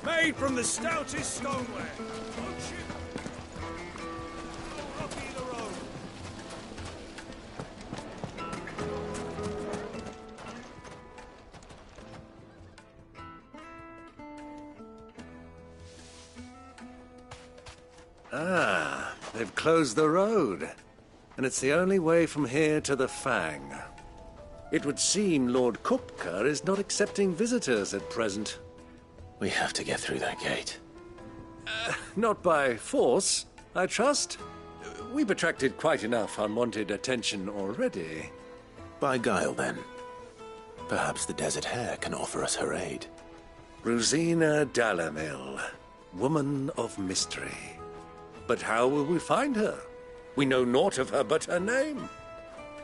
Made from the stoutest stoneware. Won't you? Oh, rocky the road. Ah, they've closed the road. And it's the only way from here to the Fang. It would seem Lord Kupka is not accepting visitors at present. We have to get through that gate. Not by force, I trust. We've attracted quite enough unwanted attention already. By guile, then. Perhaps the Desert Hare can offer us her aid. Rosina Dalamil, woman of mystery. But how will we find her? We know naught of her but her name.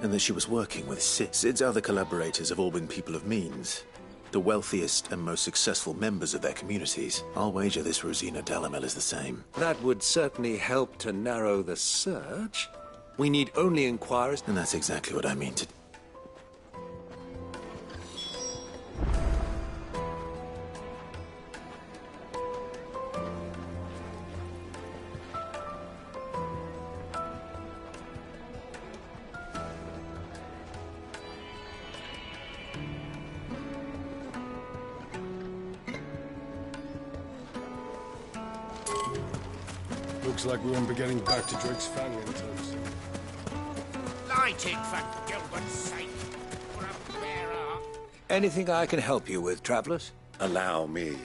And that she was working with Sid. Sid's other collaborators have all been people of means. The wealthiest and most successful members of their communities. I'll wager this Rosina Dalamel is the same. That would certainly help to narrow the search. We need only inquire as... And that's exactly what I mean to... Looks like we won't be getting back to Drake's Fang anytime soon. Lighting, for Gilbert's sake. For a bearer. Anything I can help you with, travelers? Allow me.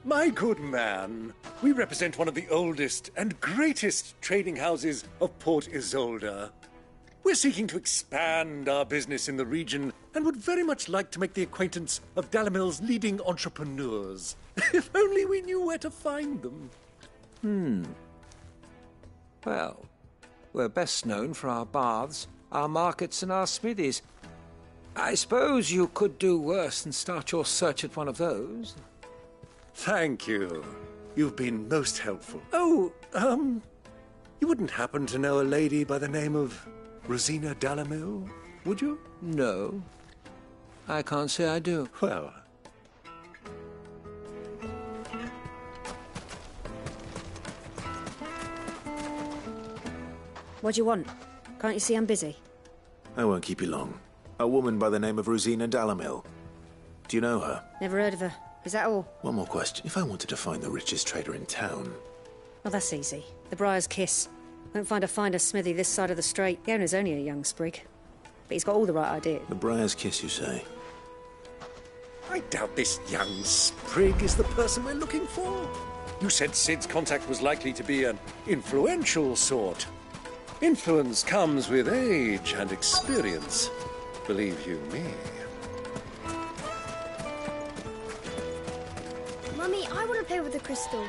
My good man, we represent one of the oldest and greatest trading houses of Port Isolde. We're seeking to expand our business in the region and would very much like to make the acquaintance of Dalamil's leading entrepreneurs. If only we knew where to find them. Well, we're best known for our baths, our markets, and our smithies. I suppose you could do worse than start your search at one of those. Thank you. You've been most helpful. Oh, you wouldn't happen to know a lady by the name of Rosina Dalamil, would you? No, I can't say I do. Well... What do you want? Can't you see I'm busy? I won't keep you long. A woman by the name of Rosina Dalamil. Do you know her? Never heard of her. Is that all? One more question. If I wanted to find the richest trader in town... Well, that's easy. The Briar's Kiss. Won't find a finer smithy this side of the strait. The owner's only a young sprig. But he's got all the right ideas. The Briar's Kiss, you say? I doubt this young sprig is the person we're looking for. You said Sid's contact was likely to be an influential sort. Influence comes with age and experience, believe you me. Mummy, I want to play with the crystal.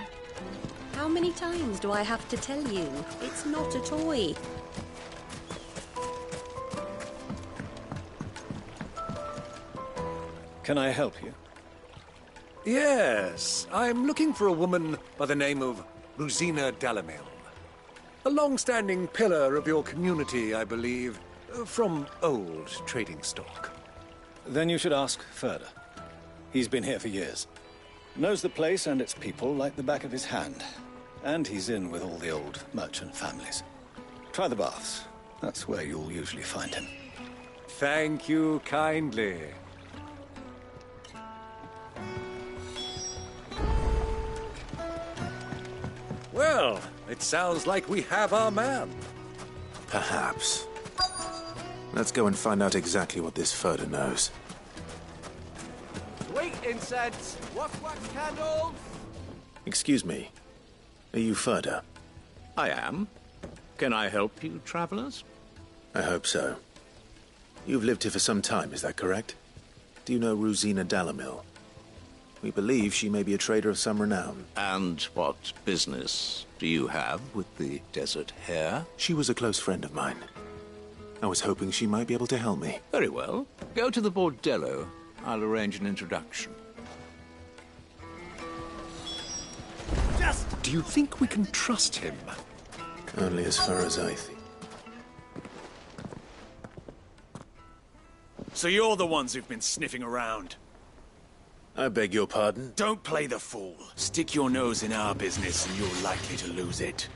How many times do I have to tell you? It's not a toy. Can I help you? Yes, I'm looking for a woman by the name of Rosina Dalamil. A long-standing pillar of your community, I believe, from old trading stock. Then you should ask further. He's been here for years. Knows the place and its people like the back of his hand. And he's in with all the old merchant families. Try the baths. That's where you'll usually find him. Thank you kindly. Well, it sounds like we have our man. Perhaps. Let's go and find out exactly what this Furder knows. Sweet incense! Wax candles! Excuse me. Are you Furder? I am. Can I help you, travelers? I hope so. You've lived here for some time, is that correct? Do you know Rosina Dalamil? We believe she may be a trader of some renown. And what business do you have with the Desert Hare? She was a close friend of mine. I was hoping she might be able to help me. Very well. Go to the bordello. I'll arrange an introduction. Do you think we can trust him? Only as far as I think. So you're the ones who've been sniffing around? I beg your pardon? Don't play the fool. Stick your nose in our business and you're likely to lose it.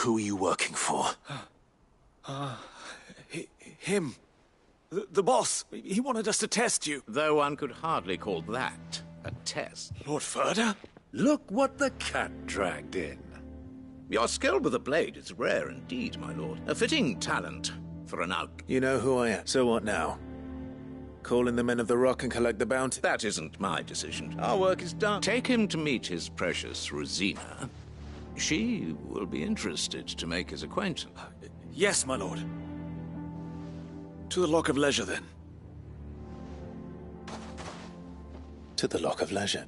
Who are you working for? Him. The boss. He wanted us to test you. Though one could hardly call that a test. Lord Ferda? Look what the cat dragged in. Your skill with the blade is rare indeed, my lord. A fitting talent for an out. You know who I am. So what now? Call in the men of the Rock and collect the bounty? That isn't my decision. Our work is done. Take him to meet his precious Rosina. She will be interested to make his acquaintance. Yes, my lord. To the Lock of Leisure, then. To the Lock of Leisure.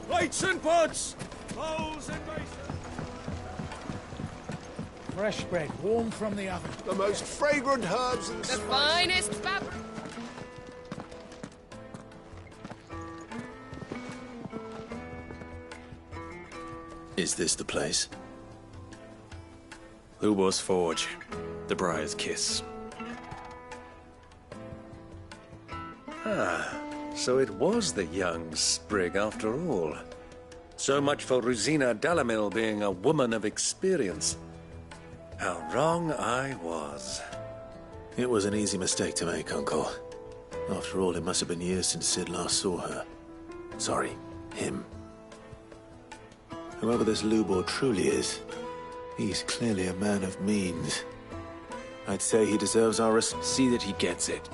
Plates and pots! Bowls and basins! Fresh bread, warm from the oven. The most fragrant herbs and The finest fabric. Is this the place? Lubor's Forge. The Briar's Kiss. So it was the young sprig after all. So much for Rosina Dalamil being a woman of experience. How wrong I was. It was an easy mistake to make, Uncle. After all, it must have been years since Sid last saw her. Sorry, him. Whoever this Lubor truly is, he's clearly a man of means. I'd say he deserves our respect. See that he gets it.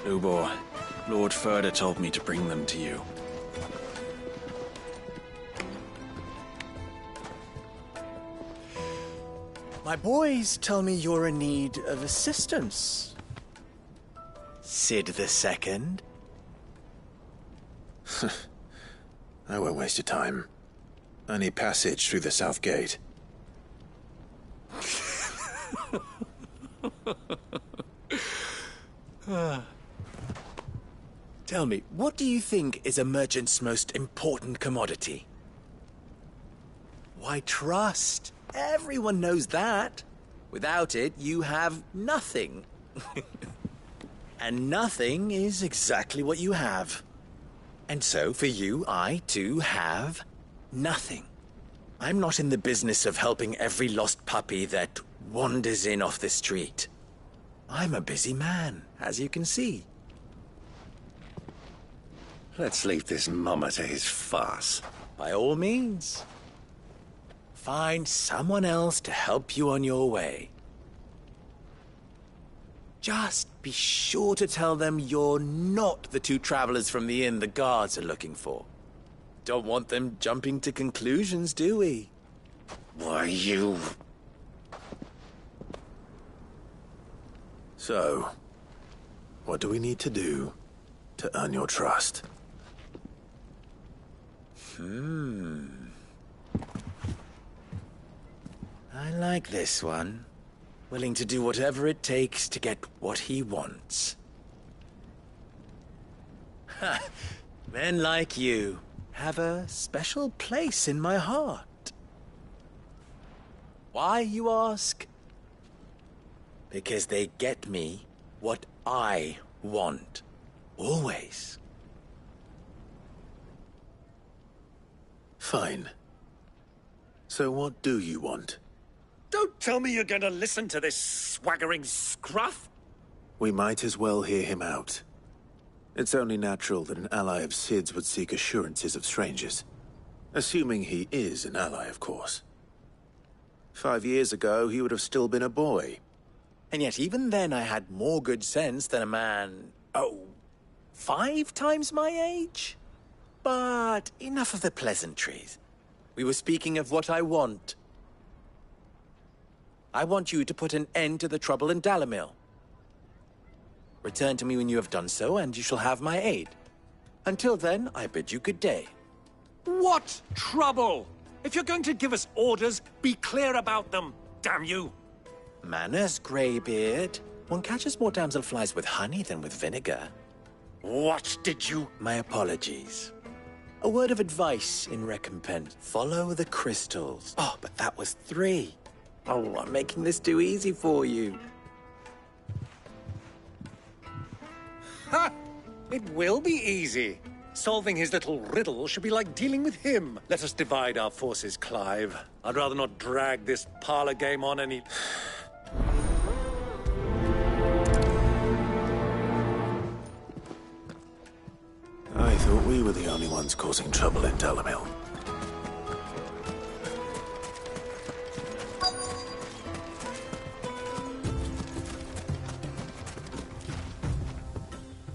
Lubor, Lord Ferda told me to bring them to you. My boys tell me you're in need of assistance. Sid the Second? I won't waste your time. I need passage through the south gate. Tell me, what do you think is a merchant's most important commodity? Why, trust. Everyone knows that. Without it, you have nothing. And nothing is exactly what you have. And so, for you, I, too, have nothing. I'm not in the business of helping every lost puppy that wanders in off the street. I'm a busy man, as you can see. Let's leave this mummer to his farce. By all means. Find someone else to help you on your way. Just be sure to tell them you're not the two travelers from the inn the guards are looking for. Don't want them jumping to conclusions, do we? Why, you... So, what do we need to do to earn your trust? I like this one. Willing to do whatever it takes to get what he wants. Ha! Men like you have a special place in my heart. Why, you ask? Because they get me what I want. Always. Fine. So what do you want? Don't tell me you're going to listen to this swaggering scruff! We might as well hear him out. It's only natural that an ally of Sid's would seek assurances of strangers. Assuming he is an ally, of course. 5 years ago, he would have still been a boy. And yet even then I had more good sense than a man, 5 times my age? But enough of the pleasantries. We were speaking of what I want. I want you to put an end to the trouble in Dalamil. Return to me when you have done so, and you shall have my aid. Until then, I bid you good day. What trouble? If you're going to give us orders, be clear about them, damn you! Manners, Greybeard. One catches more damselflies with honey than with vinegar. What did you... My apologies. A word of advice in recompense. Follow the crystals. Oh, but that was 3. Oh, I'm making this too easy for you. Ha! It will be easy. Solving his little riddle should be like dealing with him. Let us divide our forces, Clive. I'd rather not drag this parlor game on any... I thought we were the only ones causing trouble in Dalamil.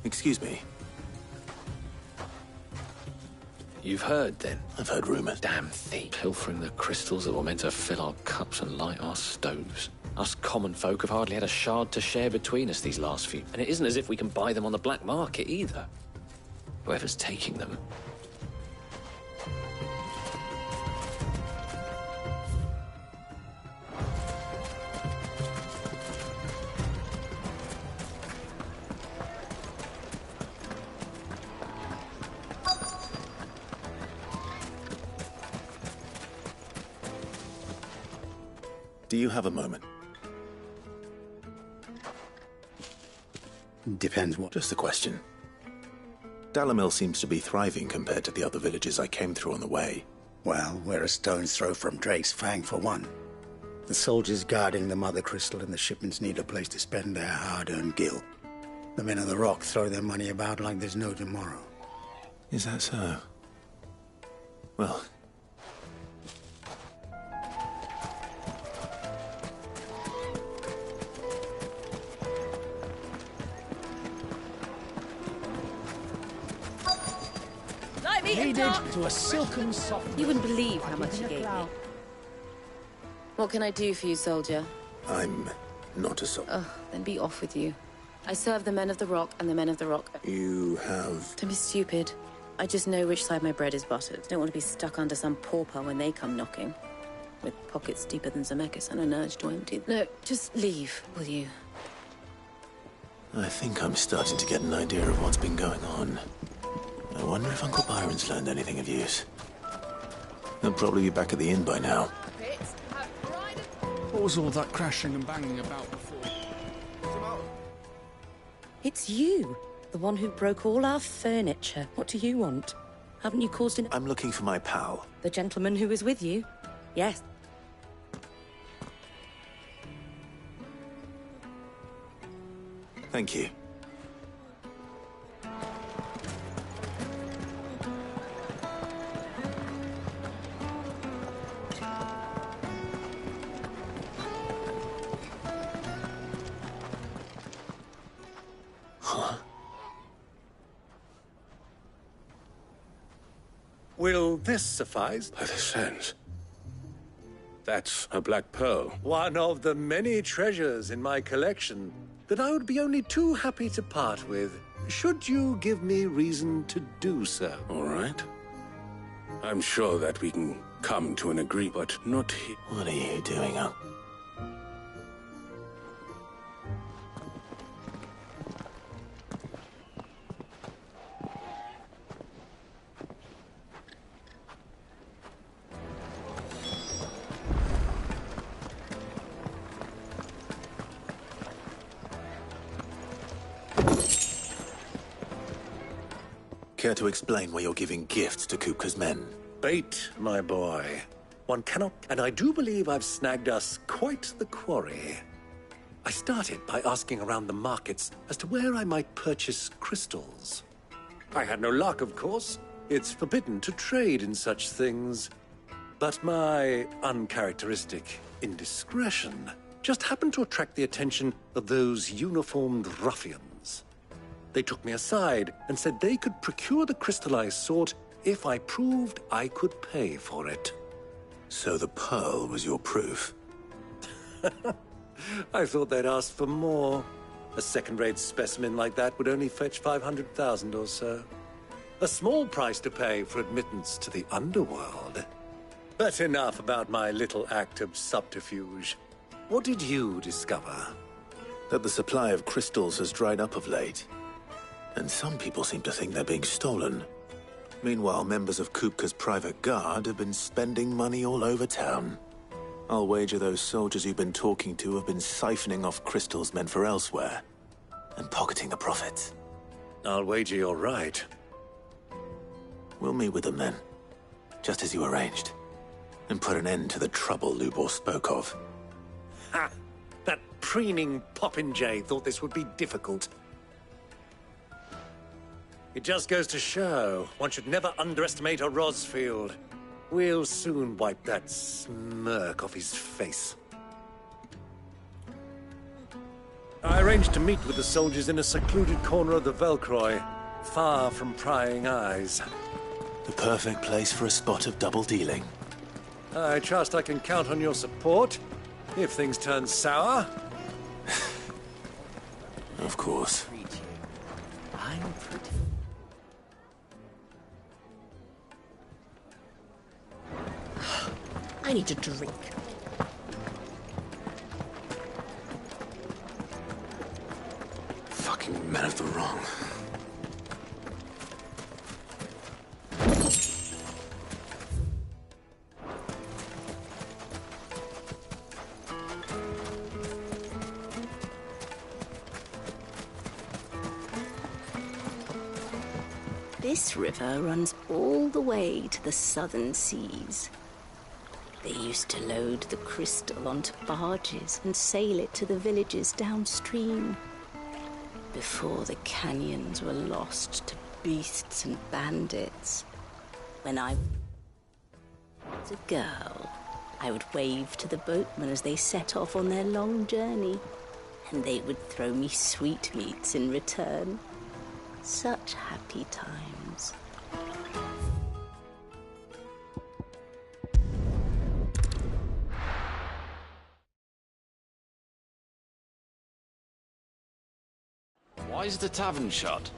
Excuse me. You've heard, then? I've heard rumors. Damn thief. Pilfering the crystals that were meant to fill our cups and light our stoves. Us common folk have hardly had a shard to share between us these last few. And it isn't as if we can buy them on the black market, either. Whoever's taking them... Do you have a moment? Depends what. Just a question. Dalamil seems to be thriving compared to the other villages I came through on the way. Well, we're a stone's throw from Drake's Fang, for one. The soldiers guarding the Mother Crystal and the shipments need a place to spend their hard-earned gil. The men of the Rock throw their money about like there's no tomorrow. Is that so? Well... Needed to a silken soft. You wouldn't believe how much he gave me. What can I do for you, soldier? I'm not a soldier. Oh, then be off with you. I serve the men of the Rock and the men of the Rock. You have... Don't be stupid. I just know which side my bread is buttered. Don't want to be stuck under some pauper when they come knocking. With pockets deeper than Zemeckis and an urge to empty. No, just leave, will you? I think I'm starting to get an idea of what's been going on. I wonder if Uncle Byron's learned anything of use. He'll probably be back at the inn by now. What was all that crashing and banging about before? It's you, the one who broke all our furniture. What do you want? Haven't you caused an... I'm looking for my pal. The gentleman who was with you? Yes. Thank you. Will this suffice? By the sands. That's a black pearl. One of the many treasures in my collection that I would be only too happy to part with, should you give me reason to do so. All right. I'm sure that we can come to an agreement, but not here. What are you doing up? Care to explain why you're giving gifts to Kupka's men? Bait, my boy. One cannot, and I do believe I've snagged us quite the quarry. I started by asking around the markets as to where I might purchase crystals. I had no luck, of course. It's forbidden to trade in such things. But my uncharacteristic indiscretion just happened to attract the attention of those uniformed ruffians. They took me aside and said they could procure the crystal I sought if I proved I could pay for it. So the pearl was your proof? I thought they'd ask for more. A second-rate specimen like that would only fetch 500,000 or so. A small price to pay for admittance to the underworld. But enough about my little act of subterfuge. What did you discover? That the supply of crystals has dried up of late. And some people seem to think they're being stolen. Meanwhile, members of Kupka's private guard have been spending money all over town. I'll wager those soldiers you've been talking to have been siphoning off crystals meant for elsewhere, and pocketing the profits. I'll wager you're right. We'll meet with them then, just as you arranged, and put an end to the trouble Lubor spoke of. Ha! That preening popinjay thought this would be difficult. It just goes to show, one should never underestimate a Rosfield. We'll soon wipe that smirk off his face. I arranged to meet with the soldiers in a secluded corner of the Velcroy, far from prying eyes. The perfect place for a spot of double dealing. I trust I can count on your support, if things turn sour. Of course. I'm pretty. I need a drink. Fucking men of the wrong. This river runs all the way to the southern seas. They used to load the crystal onto barges and sail it to the villages downstream, before the canyons were lost to beasts and bandits. When I was a girl, I would wave to the boatmen as they set off on their long journey, and they would throw me sweetmeats in return. Such happy times. Why is the tavern shut?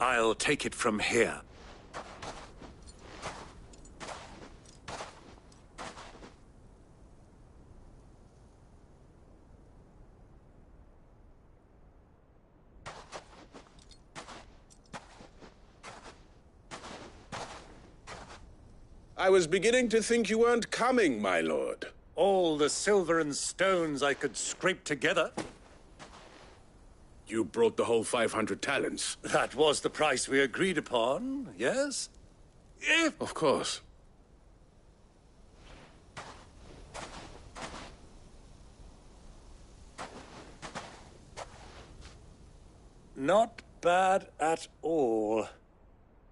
I'll take it from here. I was beginning to think you weren't coming, my lord. All the silver and stones I could scrape together. You brought the whole 500 talents. That was the price we agreed upon, yes? If... Of course. Not bad at all.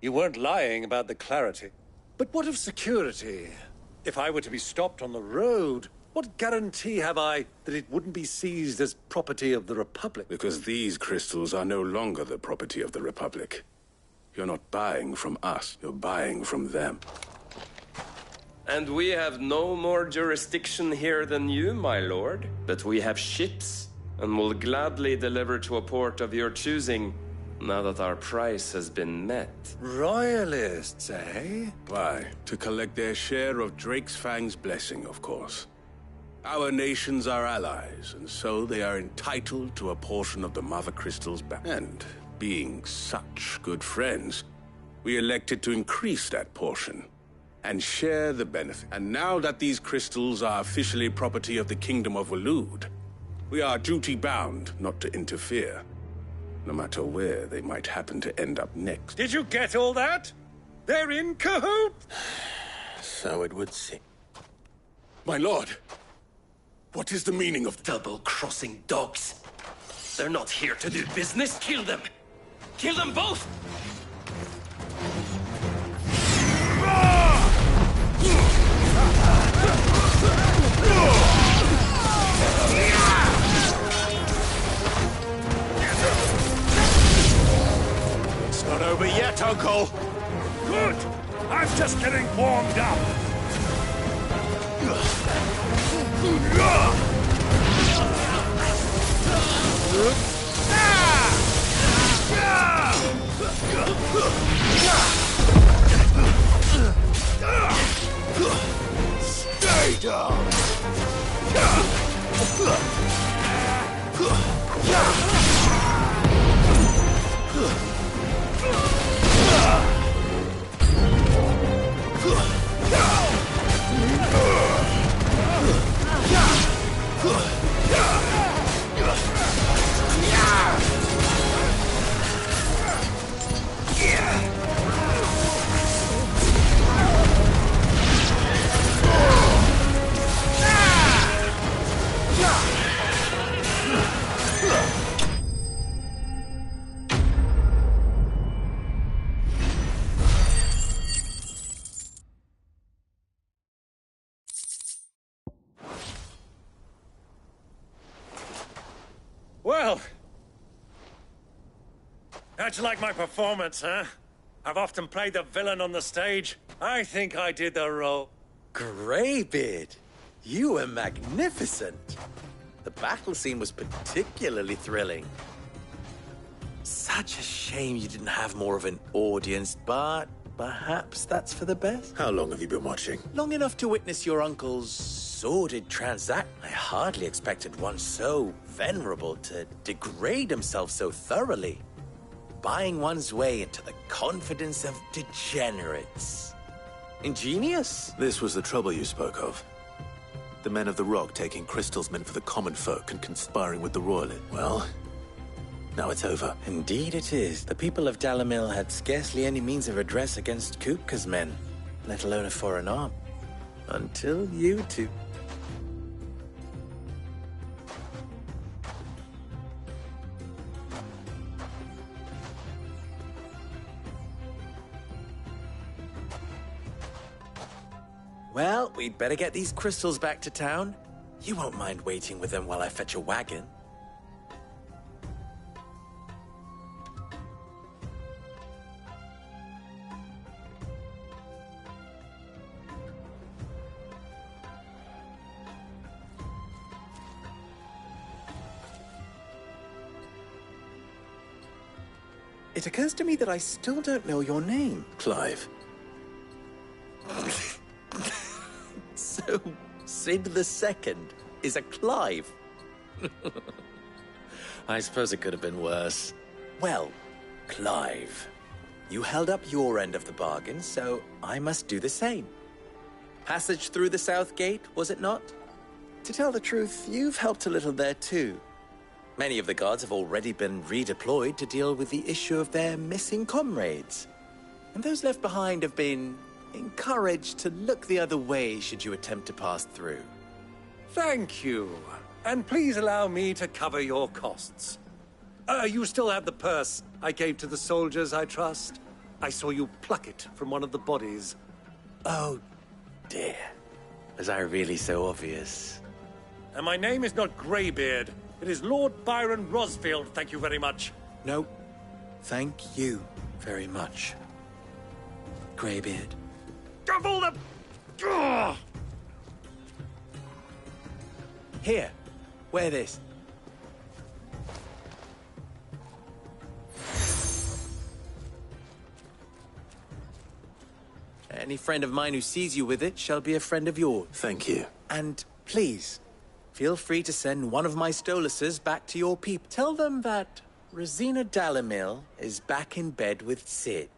You weren't lying about the clarity. But what of security? If I were to be stopped on the road, what guarantee have I that it wouldn't be seized as property of the Republic? Because these crystals are no longer the property of the Republic. You're not buying from us, you're buying from them. And we have no more jurisdiction here than you, my lord. But we have ships, and will gladly deliver to a port of your choosing, now that our price has been met. Royalists, eh? Why? To collect their share of Drake's Fang's blessing, of course. Our nations are allies, and so they are entitled to a portion of the Mother Crystal's back. And being such good friends, we elected to increase that portion and share the benefit. And now that these crystals are officially property of the Kingdom of Waloed, we are duty-bound not to interfere, no matter where they might happen to end up next. Did you get all that? They're in cahoots? So it would seem. My lord, what is the meaning of double-crossing dogs? They're not here to do business. Kill them! Kill them both! It's not over yet, Uncle! Good! I'm just getting warmed up! Stay down! Well, how'd you like my performance, huh? I've often played the villain on the stage. I think I did the role. Greybeard, you were magnificent. The battle scene was particularly thrilling. Such a shame you didn't have more of an audience, but perhaps that's for the best. How long have you been watching? Long enough to witness your uncle's sordid transaction. I hardly expected one so venerable to degrade himself so thoroughly. Buying one's way into the confidence of degenerates. Ingenious. This was the trouble you spoke of. The men of the Rock taking crystals meant for the common folk and conspiring with the Royalists. Well, now it's over. Indeed it is. The people of Dalamil had scarcely any means of redress against Kupka's men, let alone a foreign arm. Until you two. Well, we'd better get these crystals back to town. You won't mind waiting with them while I fetch a wagon. It occurs to me that I still don't know your name. Clive. So, Sid the Second is a Clive? I suppose it could have been worse. Well, Clive, you held up your end of the bargain, so I must do the same. Passage through the South Gate, was it not? To tell the truth, you've helped a little there too. Many of the guards have already been redeployed to deal with the issue of their missing comrades. And those left behind have been encouraged to look the other way should you attempt to pass through. Thank you. And please allow me to cover your costs. You still have the purse I gave to the soldiers, I trust? I saw you pluck it from one of the bodies. Oh, dear. Was I really so obvious? And my name is not Greybeard. It is Lord Byron Rosfield, thank you very much. No, thank you very much, Greybeard. Of all the... Ugh! Here, wear this. Any friend of mine who sees you with it shall be a friend of yours. Thank you. And please, feel free to send one of my Stoluses back to your people. Tell them that Rosina Dalamil is back in bed with Sid.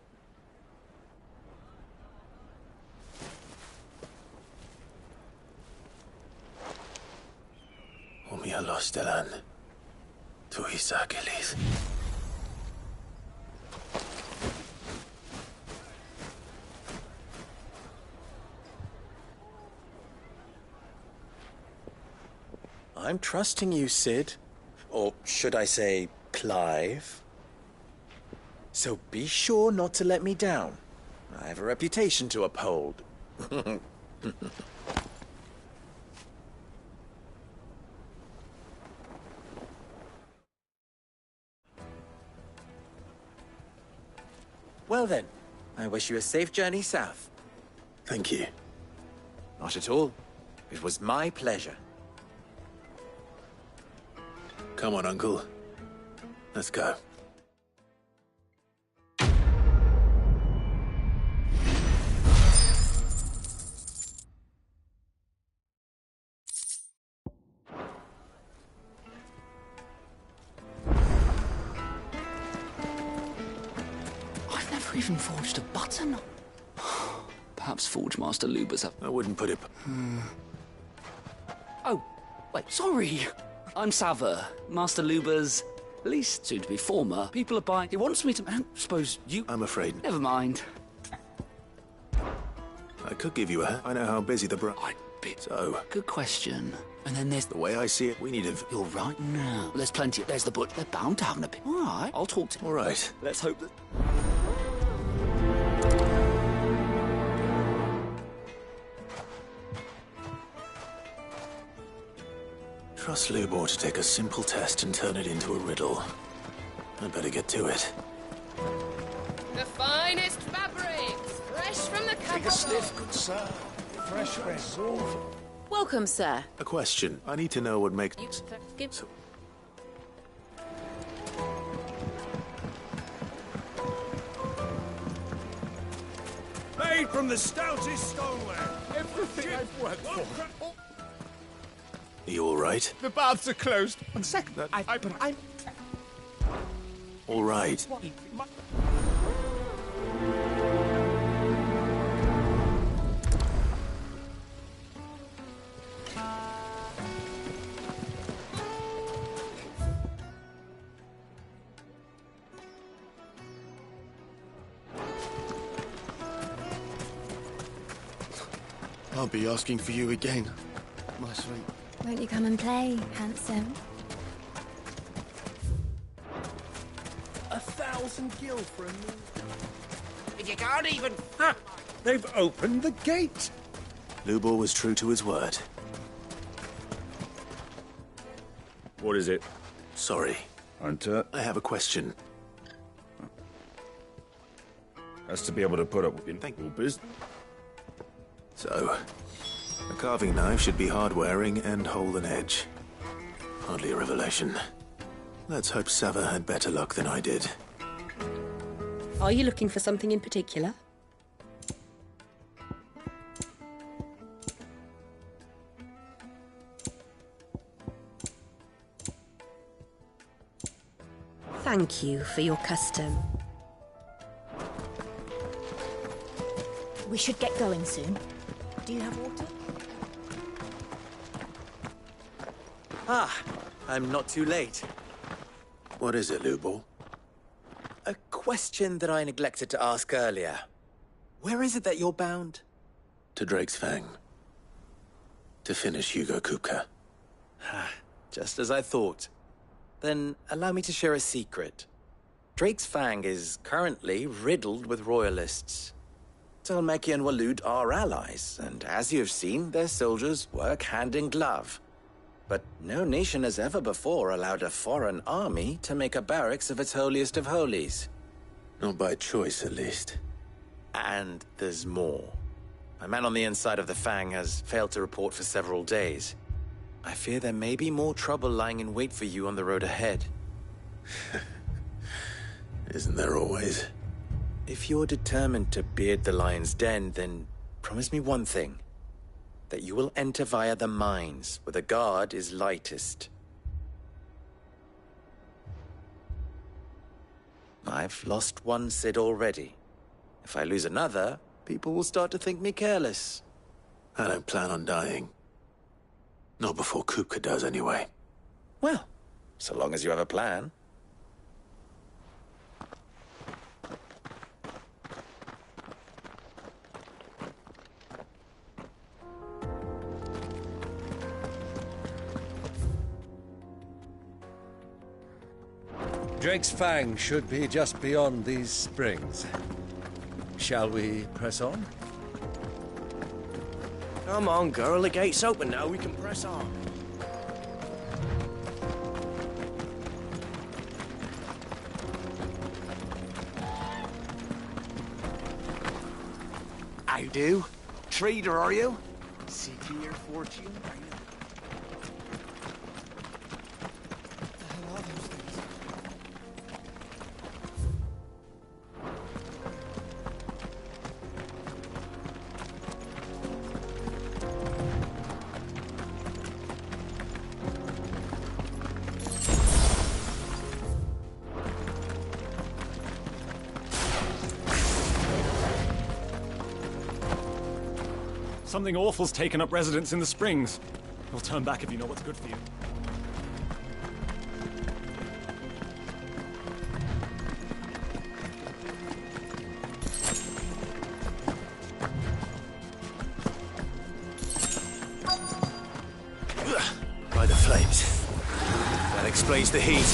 Umia Lostelan. Tu Isakelis. I'm trusting you, Sid. Or should I say, Clive? So be sure not to let me down. I have a reputation to uphold. Well then, I wish you a safe journey south. Thank you. Not at all. It was my pleasure. Come on, Uncle. Let's go. I've never even forged a button. Perhaps Forge Master Lubers have... I wouldn't put it... Oh, wait, sorry. I'm Saver, Master Luber's, at least soon to be former. People are buying. He wants me to. I don't suppose you. I'm afraid. Never mind. I could give you a. I know how busy the I'd be. So. Good question. And then there's The way I see it, we need a. You're right now. There's plenty. There's the butcher. They're bound to have an opinion. All right, I'll talk to him. All right. Let's hope that. Trust Lubor to take a simple test and turn it into a riddle. I'd better get to it. The finest fabrics, fresh from the Take a sniff, good sir. Fresh resolve. Welcome, sir. A question. I need to know what makes... Give... So, Made from the stoutest stoneware. Everything I've worked for. are you all right? The baths are closed. On second, but I'm... All right. I'll be asking for you again, my sweet. Won't you come and play, handsome? 1,000 gil for a new... If you can't even... Ha! They've opened the gate! Lubor was true to his word. What is it? Sorry. Hunter? I have a question. That's to be able to put up with your business. So, a carving knife should be hard-wearing and hold an edge. Hardly a revelation. Let's hope Sava had better luck than I did. Are you looking for something in particular? Thank you for your custom. We should get going soon. Do you have water? Ah, I'm not too late. What is it, Lubor? A question that I neglected to ask earlier. Where is it that you're bound? To Drake's Fang. To finish Hugo Kupka. Just as I thought. Then allow me to share a secret. Drake's Fang is currently riddled with royalists. Talmeki and Waloed are allies, and as you've seen, their soldiers work hand in glove. But no nation has ever before allowed a foreign army to make a barracks of its holiest of holies. Not by choice, at least. And there's more. A man on the inside of the Fang has failed to report for several days. I fear there may be more trouble lying in wait for you on the road ahead. Isn't there always? If you're determined to beard the lion's den, then promise me one thing. That you will enter via the mines, where the guard is lightest. I've lost one Cid already. If I lose another, people will start to think me careless. I don't plan on dying. Not before Kupka does, anyway. Well, so long as you have a plan. Drake's Fang should be just beyond these springs. Shall we press on? Come on, girl. The gate's open now. We can press on. I do. Trader, are you? Seeking your fortune? Something awful's taken up residence in the springs. We'll turn back if you know what's good for you. By the flames. That explains the heat.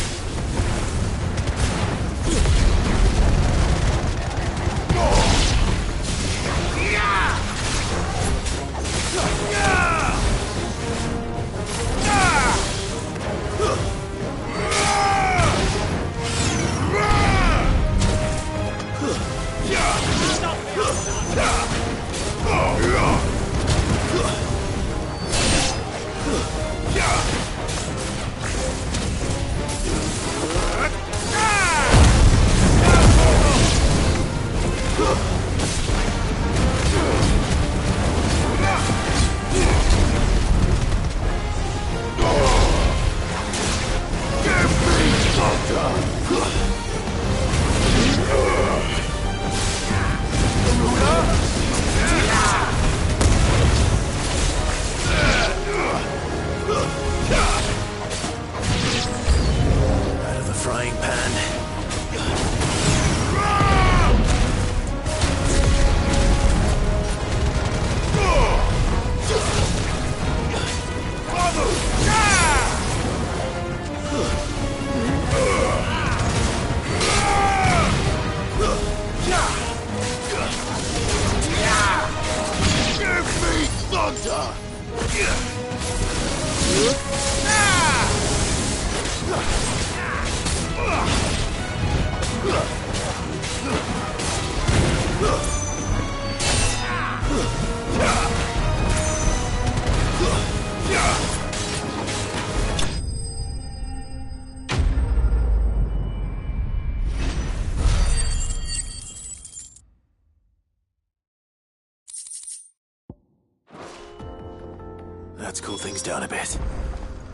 That's cooled things down a bit.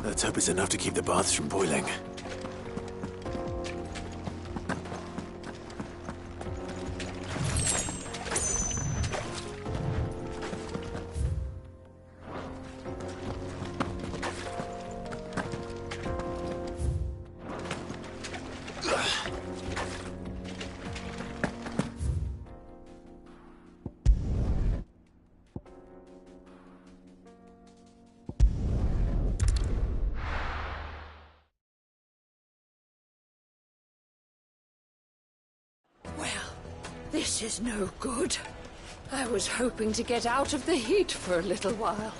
Let's hope it's enough to keep the baths from boiling. This is no good. I was hoping to get out of the heat for a little while.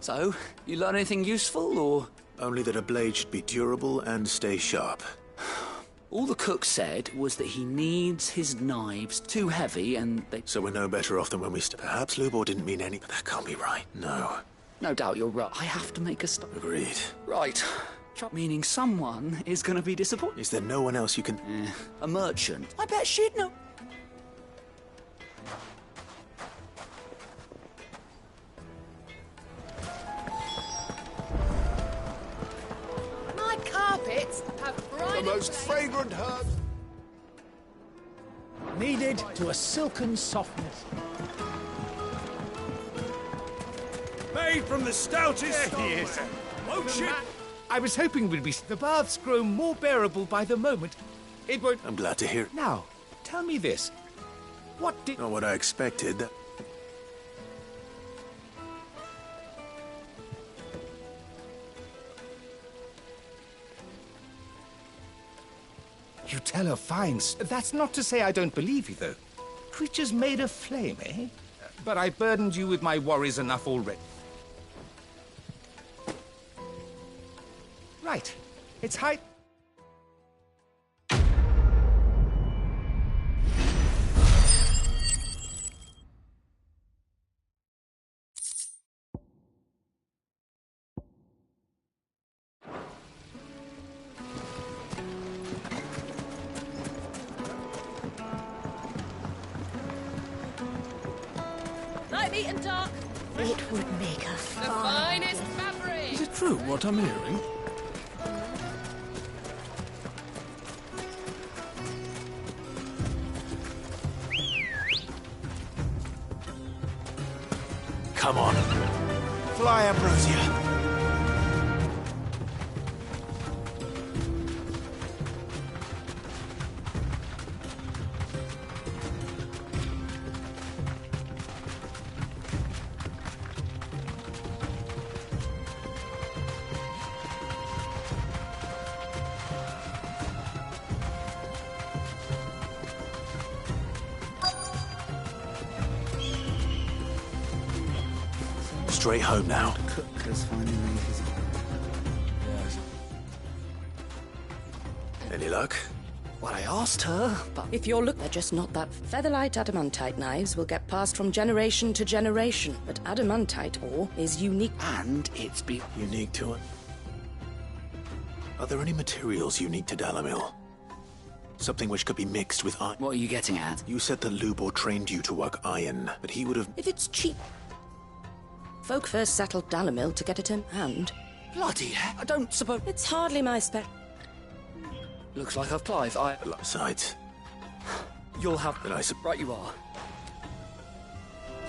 So, you learn anything useful, or...? Only that a blade should be durable and stay sharp. All the cook said was that he needs his knives too heavy and they... So we're no better off than when we... Perhaps Lubor didn't mean any... But that can't be right. No. No doubt you're right. I have to make a stop. Agreed. Right. Meaning someone is going to be disappointed. Is there no one else you can... A merchant. I bet she'd know. My carpets have The most fragrant herbs. Kneaded to a silken softness. Made from the stoutest There he is. stoneware. Lotion. I was hoping we'd be... The baths grow more bearable by the moment. It won't... I'm glad to hear... Now, tell me this. What did... Not what I expected. You tell her fine... That's not to say I don't believe you, though. Creatures made of flame, eh? But I burdened you with my worries enough already. Right. It's high... Light, meat and dark. It would make a The fine... finest fabric. Is it true what I'm hearing? Come on. Fly, Ambrosia. Straight home now. Cook has finally made his... Any luck? Well, I asked her, but... If you're they're just not that. Featherlight adamantite knives will get passed from generation to generation, but adamantite ore is unique. And it's unique to it. Are there any materials unique to Dalamil? Something which could be mixed with iron? What are you getting at? You said that Lubor trained you to work iron, but he would have... If it's cheap. Folk first settled Dalamil to get it in hand. Bloody hell, I don't suppose... It's hardly my spec. Looks like I've Clive. Besides... You'll have... Then I Right you are.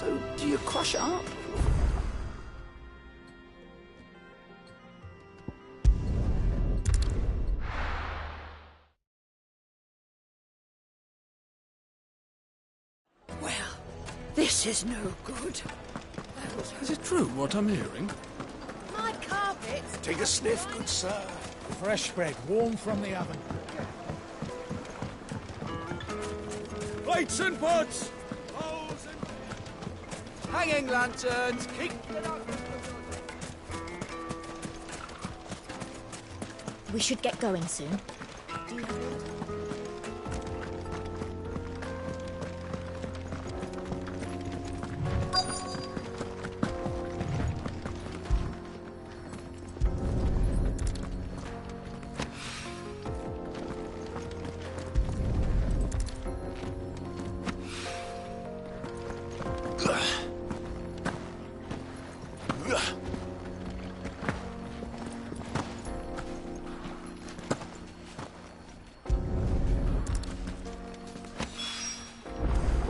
So, do you crush it up? Well, this is no good. Is it true what I'm hearing? My carpets. Take a sniff, good sir. Fresh bread, warm from the oven. Plates and pots. Bowls and... Hanging lanterns, keep it up. We should get going soon.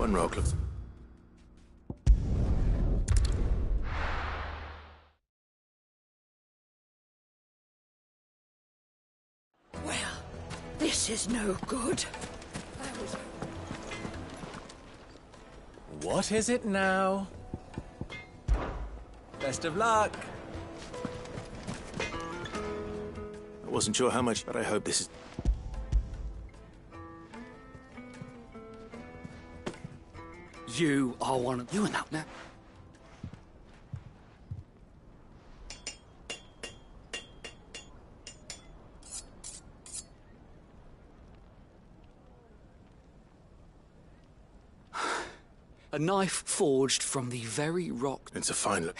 One rock looks... Well, this is no good. What is it now? Best of luck. I wasn't sure how much, but I hope this is... You are one of you and that now. A knife forged from the very rock. It's a fine look.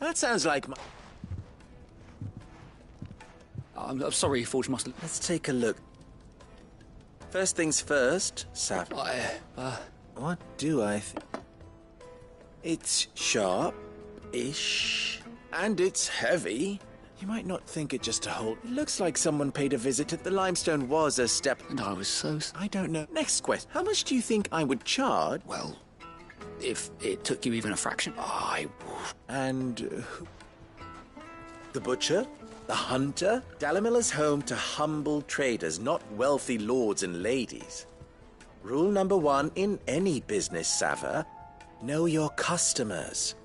That sounds like my... I'm sorry, Forge Master. Let's take a look. First things first, Sav. What do I think? It's sharp-ish, and it's heavy. You might not think it just to hold. It looks like someone paid a visit. The limestone was a step. And I was so... I don't know. Next question. How much do you think I would charge? Well, if it took you even a fraction, I would. And... the butcher? The hunter? Dalamilla's home to humble traders, not wealthy lords and ladies. Rule number 1 in any business, Sava. Know your customers.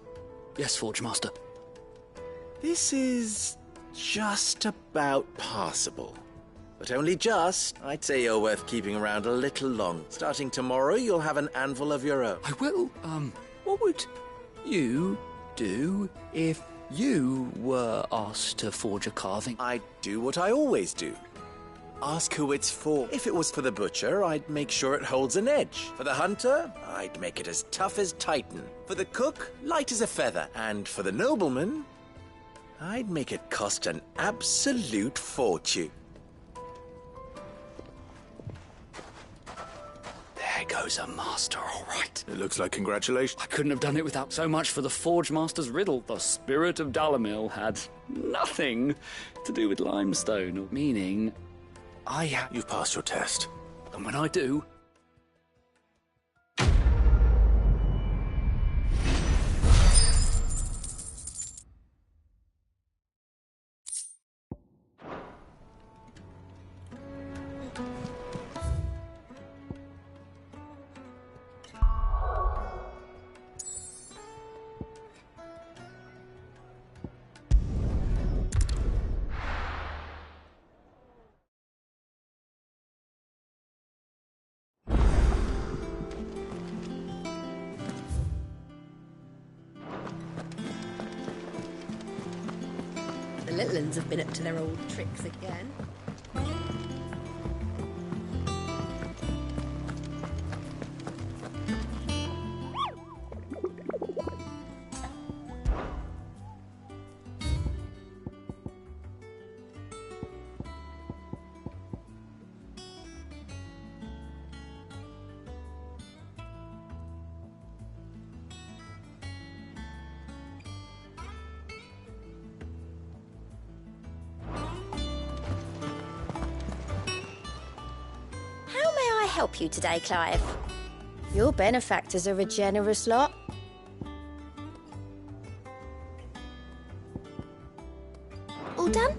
Yes, Forge Master. This is just about passable. But only just. I'd say you're worth keeping around a little long. Starting tomorrow, you'll have an anvil of your own. I will. What would you do if you were asked to forge a carving? I'd do what I always do. Ask who it's for. If it was for the butcher, I'd make sure it holds an edge. For the hunter, I'd make it as tough as Titan. For the cook, light as a feather. And for the nobleman, I'd make it cost an absolute fortune. There goes a master, all right. It looks like congratulations. I couldn't have done it without so much for the Forge Master's riddle. The spirit of Dalamil had nothing to do with limestone, meaning You've passed your test. And when I do... The little uns have been up to their old tricks again. Help you today, Clive? Your benefactors are a generous lot. All done?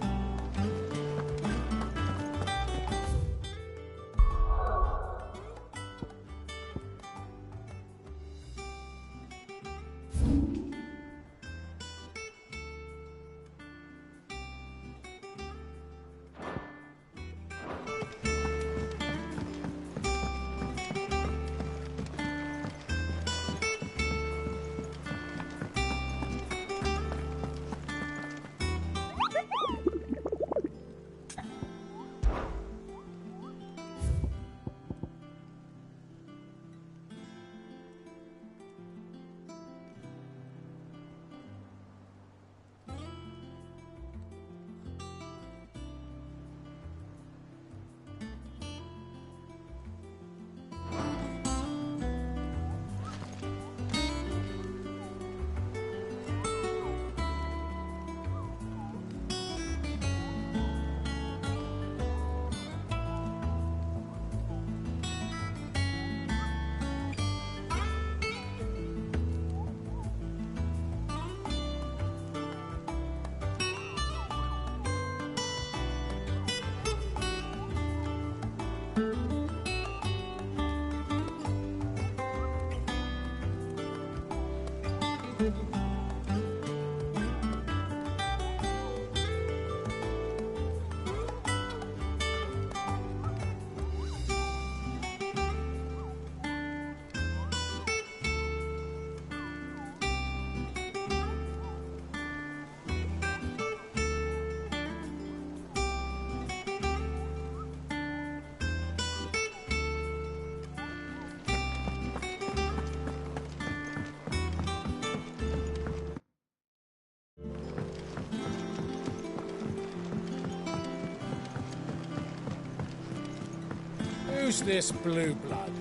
Who's this blue blood?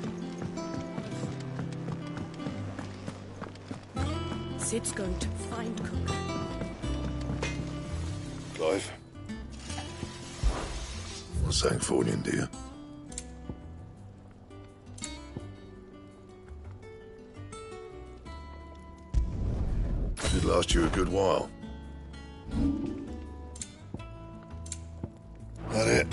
Sid's going to find Cook. Clive? What's Sancfordian, dear? Did last you a good while. That it?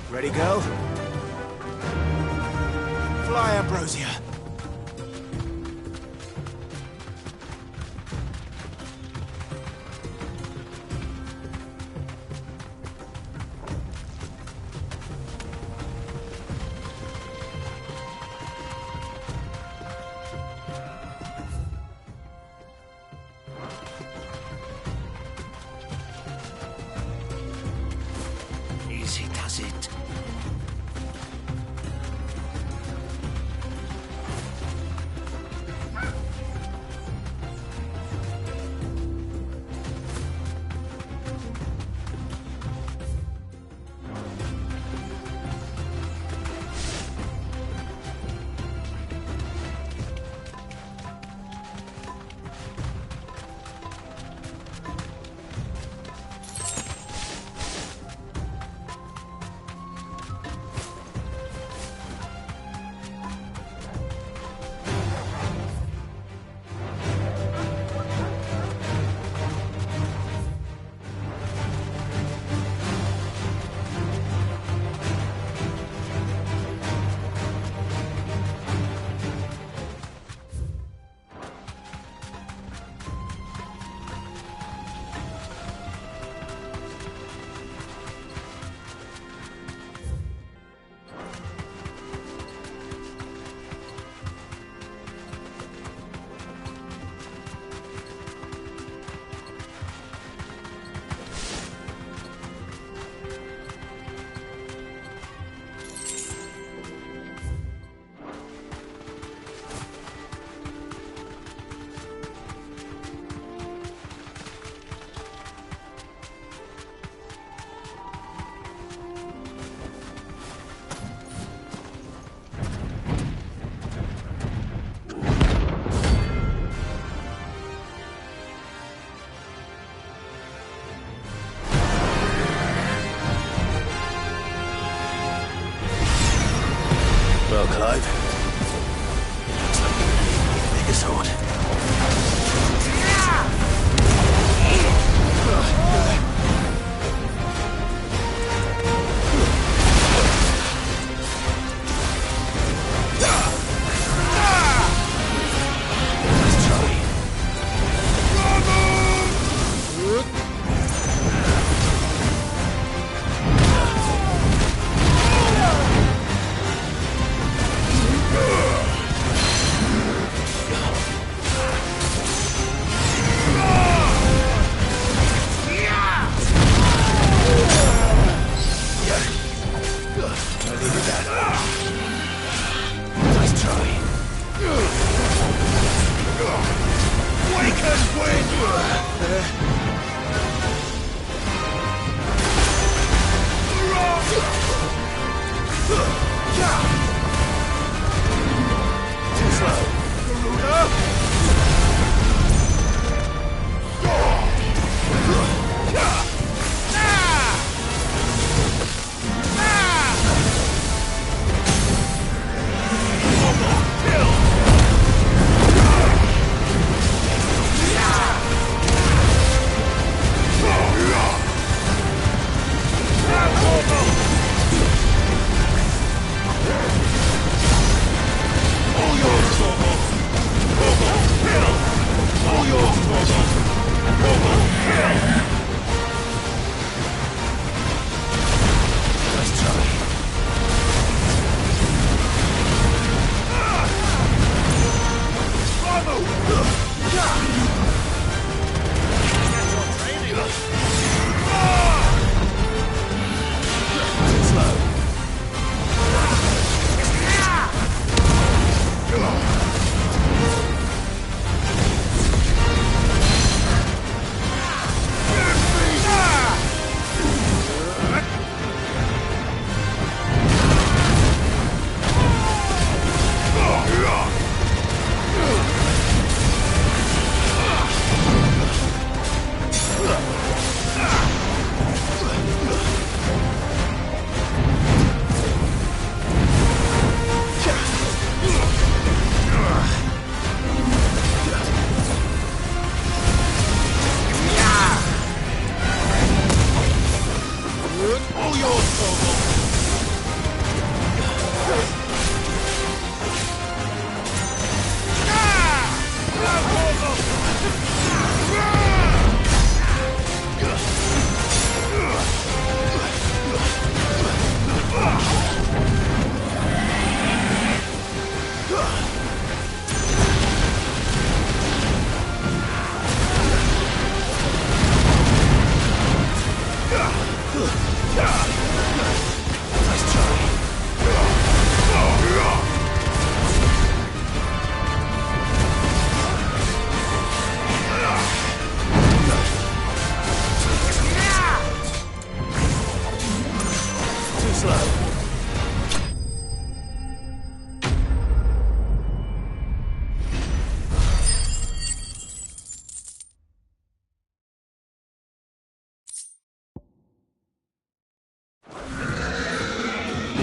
Ready, girl? Fly, Ambrosia. Easy does it. Well, Clive. Looks like you make a sword.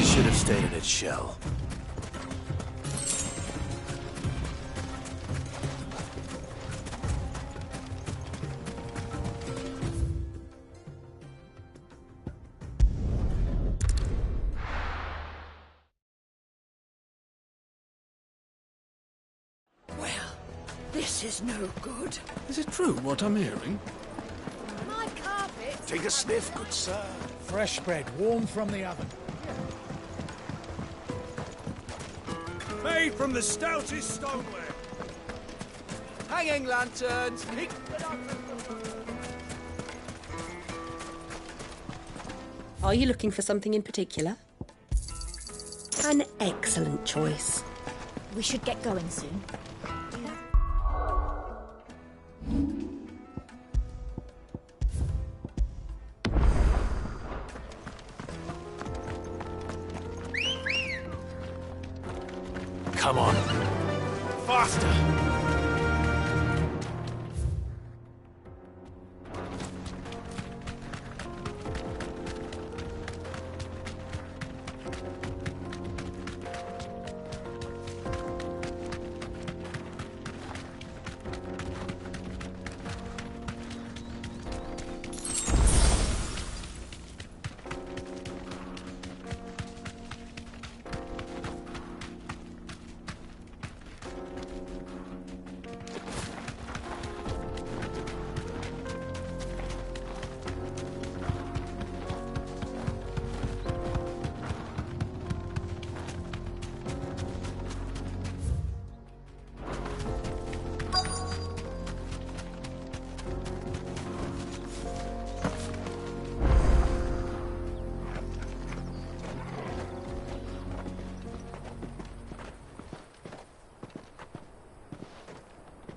should have stayed in its shell. This is no good. Is it true what I'm hearing? My carpet. Take a sniff, good sir. Fresh bread, warm from the oven. Made from the stoutest stoneware. Hanging lanterns. Are you looking for something in particular? An excellent choice. We should get going soon. Come on. Faster!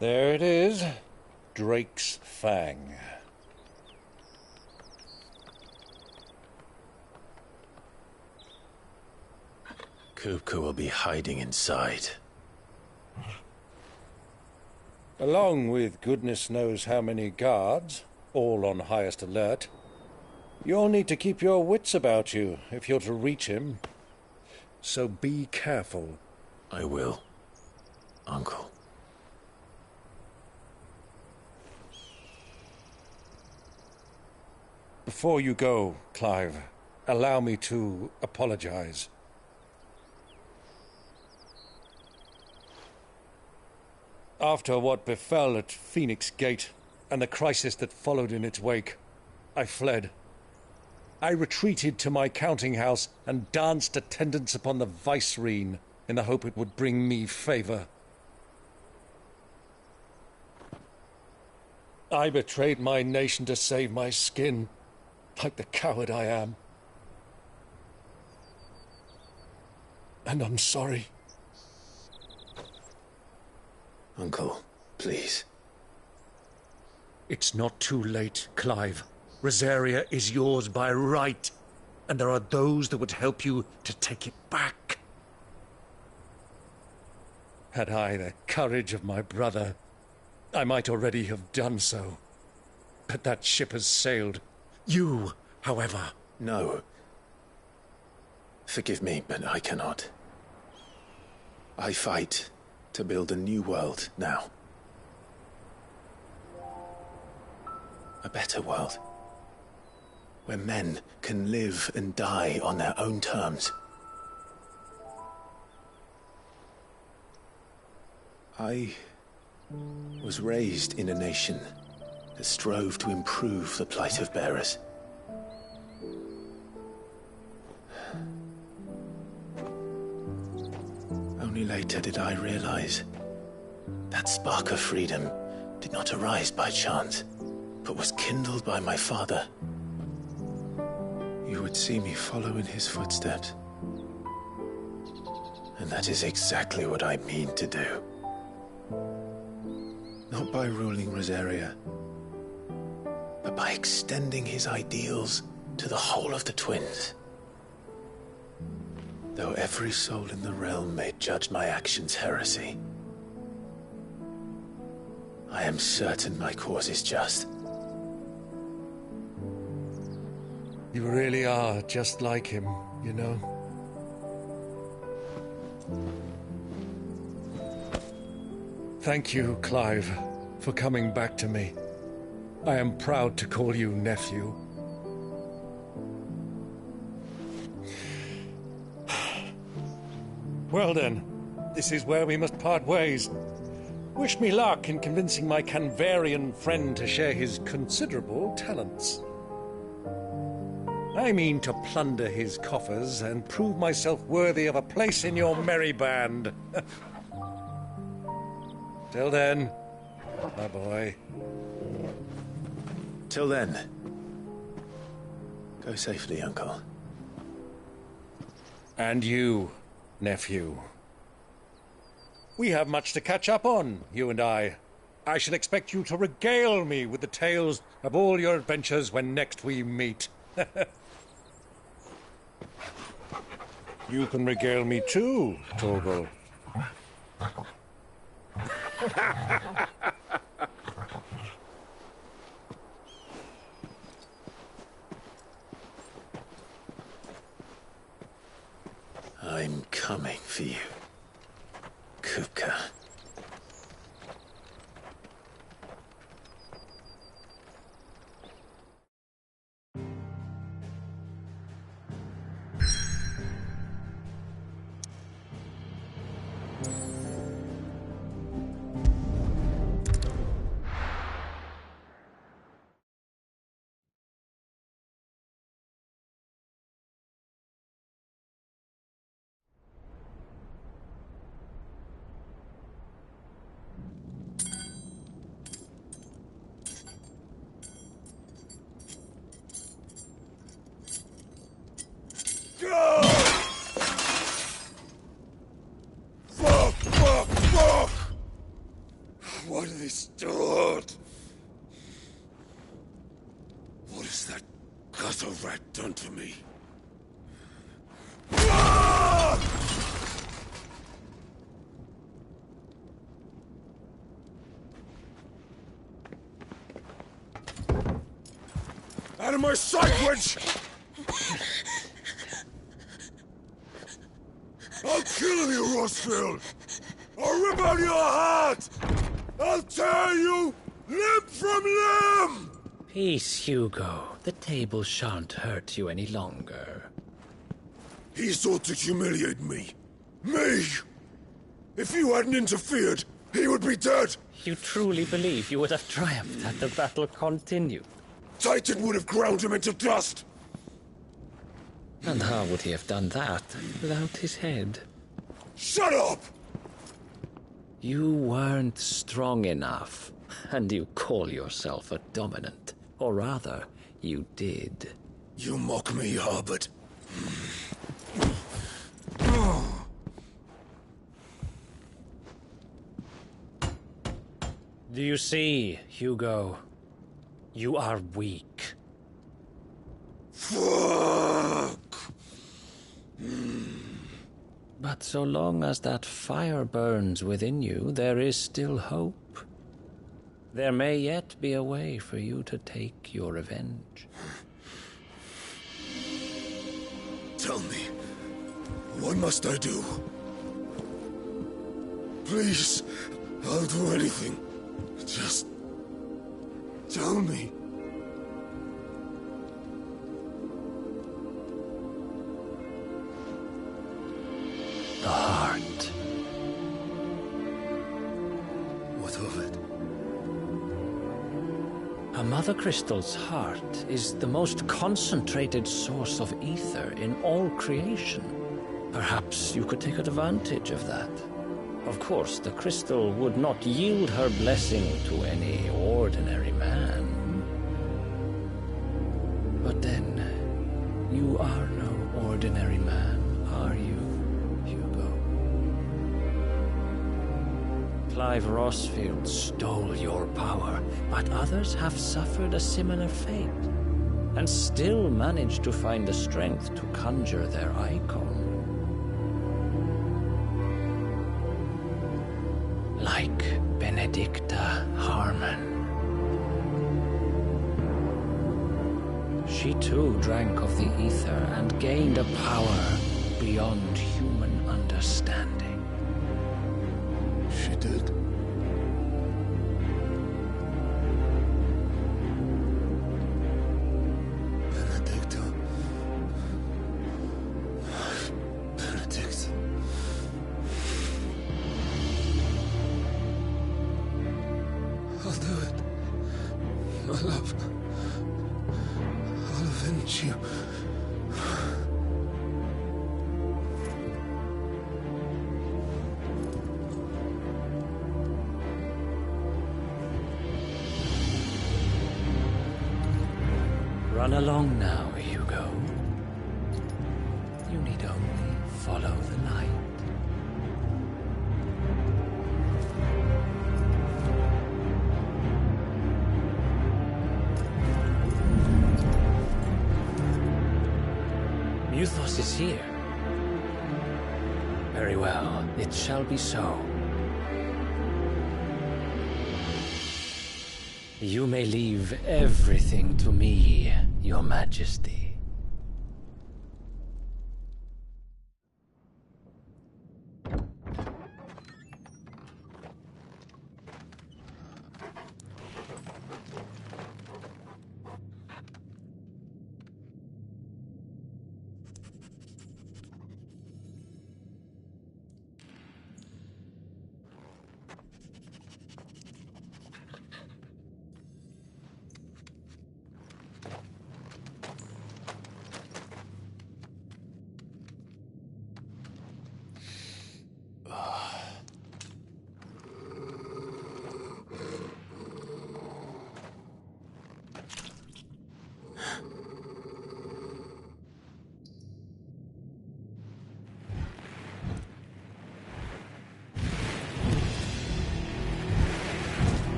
There it is. Drake's Fang. Kupka will be hiding inside. Along with goodness knows how many guards, all on highest alert. You'll need to keep your wits about you if you're to reach him. So be careful. I will, Uncle. Before you go, Clive, allow me to apologize. After what befell at Phoenix Gate and the crisis that followed in its wake, I fled. I retreated to my counting house and danced attendance upon the vicereine in the hope it would bring me favor. I betrayed my nation to save my skin, like the coward I am. And I'm sorry. Uncle, please. It's not too late, Clive. Rosaria is yours by right, and there are those that would help you to take it back. Had I the courage of my brother, I might already have done so. But that ship has sailed. You, however... No. Forgive me, but I cannot. I fight to build a new world now. A better world. Where men can live and die on their own terms. I was raised in a nation that strove to improve the plight of bearers. Only later did I realize that spark of freedom did not arise by chance, but was kindled by my father. You would see me follow in his footsteps. And that is exactly what I mean to do. Not by ruling Rosaria, but by extending his ideals to the whole of the twins. Though every soul in the realm may judge my actions heresy, I am certain my cause is just. You really are just like him, you know? Thank you, Clive, for coming back to me. I am proud to call you nephew. Well then, this is where we must part ways. Wish me luck in convincing my Canvarian friend to share his considerable talents. I mean to plunder his coffers and prove myself worthy of a place in your merry band. Till then, my boy. Till then, go safely, Uncle. And you, nephew. We have much to catch up on, you and I. I shall expect you to regale me with the tales of all your adventures when next we meet. You can regale me too, Torgal. I'm coming for you, Kupka. Fuck! What have they start? What has that gutter rat done to me? Out of my sight, witch! I'll kill you, Rossfield! I'll rip out your heart! I'll tear you limb from limb! Peace, Hugo. The table shan't hurt you any longer. He sought to humiliate me. Me! If you hadn't interfered, he would be dead! You truly believe you would have triumphed had the battle continued? Titan would have ground him into dust! And how would he have done that without his head? Shut up! You weren't strong enough, and you call yourself a dominant. Or rather, you did. You mock me, Harbert. Do you see, Hugo? You are weak. Fuck! But so long as that fire burns within you, there is still hope. There may yet be a way for you to take your revenge. Tell me, what must I do? Please, I'll do anything. Just tell me. The heart. What of it? A Mother Crystal's heart is the most concentrated source of ether in all creation. Perhaps you could take advantage of that. Of course, the crystal would not yield her blessing to any ordinary man. But then, you are no ordinary man, are you, Hugo? Clive Rossfield stole your power, but others have suffered a similar fate, and still managed to find the strength to conjure their icon. Like Benedicta Harmon. She too drank of the ether and gained a power beyond human understanding. She did. Benedicta. Benedict. I'll do it. My love. I'll avenge you. Run along now, Hugo. You need only follow the light. Muthos is here. Very well, it shall be so. You may leave everything to me, Your Majesty.